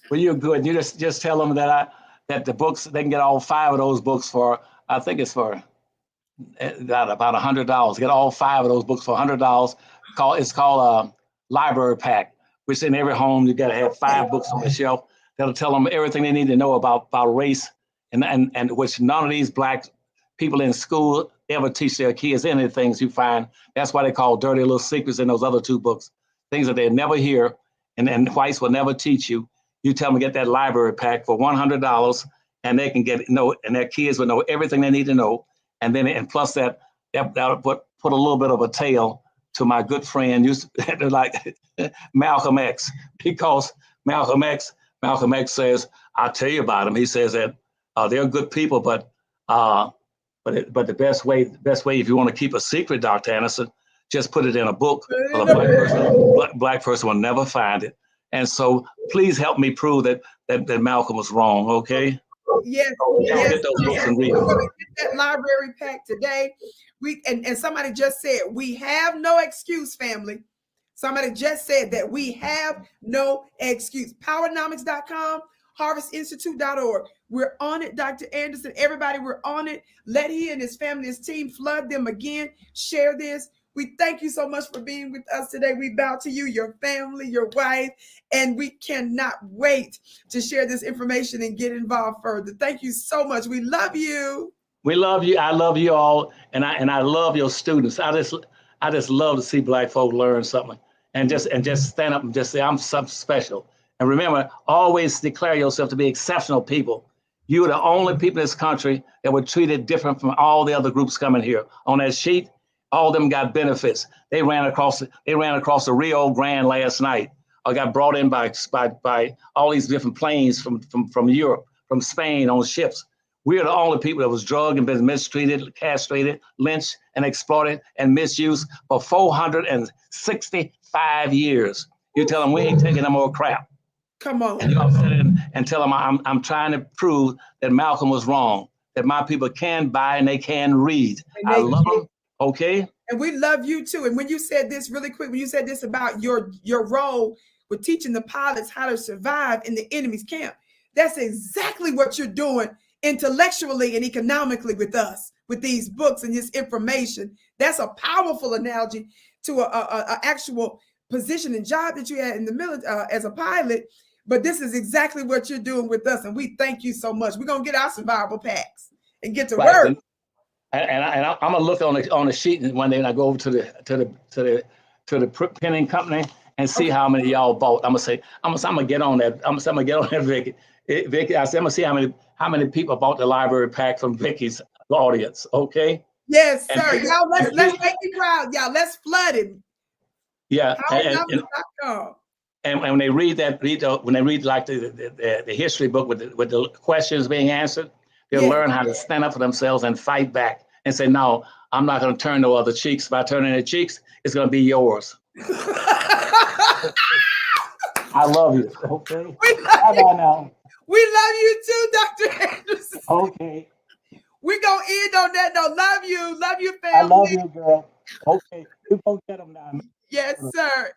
Well, you're good. You just tell them that the books, they can get all 5 of those books for, I think it's for about $100. Get all 5 of those books for $100. It's called a library pack, which in every home, you got to have 5 books on the shelf. That'll tell them everything they need to know about race and which none of these Black people in school ever teach their kids any of the things you find. That's why they call dirty little secrets in those other 2 books, things that they never hear and whites will never teach you. You tell them to get that library pack for $100 and they can and their kids will know everything they need to know. And plus that'll put a little bit of a tail to my good friend, like Malcolm X, because Malcolm X says, I'll tell you about him. He says that they're good people, but the best way if you want to keep a secret, Dr. Anderson, just put it in a book. Well, a black person will never find it. And so please help me prove that Malcolm was wrong, okay? Yes, get those books and read them. We're going to get that library pack today. And somebody just said, we have no excuse, family. Somebody just said that we have no excuse. Powernomics.com, harvestinstitute.org. We're on it, Dr. Anderson. Everybody, we're on it. Let he and his family, his team, flood them again. Share this. We thank you so much for being with us today. We bow to you, your family, your wife, and we cannot wait to share this information and get involved further. Thank you so much. We love you. We love you. I love you all, and I love your students. I just love to see Black folk learn something and just stand up and just say I'm something special. And remember, always declare yourself to be exceptional people. You are the only people in this country that were treated different from all the other groups coming here. On that sheet, all of them got benefits. They ran across the Rio Grande last night, or got brought in by all these different planes from Europe, from Spain on ships. We are the only people that was drugged and been mistreated, castrated, lynched, and exploited and misused for 465 years. You tell them we ain't taking no more crap. Come on. And you upset it and tell them I'm trying to prove that Malcolm was wrong, that my people can buy and they can read. I love them. Okay. And we love you too. And when you said this really quick, when you said this about your role with teaching the pilots how to survive in the enemy's camp, that's exactly what you're doing intellectually and economically with us, with these books and this information. That's a powerful analogy to a actual position and job that you had in the military as a pilot. But this is exactly what you're doing with us. And we thank you so much. We're going to get our survival packs and get to work. And I'm gonna look on the sheet one day when I go over to the printing company and see how many y'all bought. I'm gonna get on that. I'm gonna get on that, Vicki. Vicki, I said I'm gonna see how many people bought the library pack from Vicki's audience. Okay. Yes, sir. Y'all, let's make it proud. Y'all, let's flood it. Yeah. And when they read when they read like the history book with the questions being answered, they'll learn how to stand up for themselves and fight back and say, no, I'm not going to turn no other cheeks. If I turn in the cheeks, it's going to be yours. I love you. Okay. We love you too, Dr. Anderson. Okay. We're going to end on that note. Love you. Love you, family. I love you, girl. Okay. You go get them now. Yes, sir.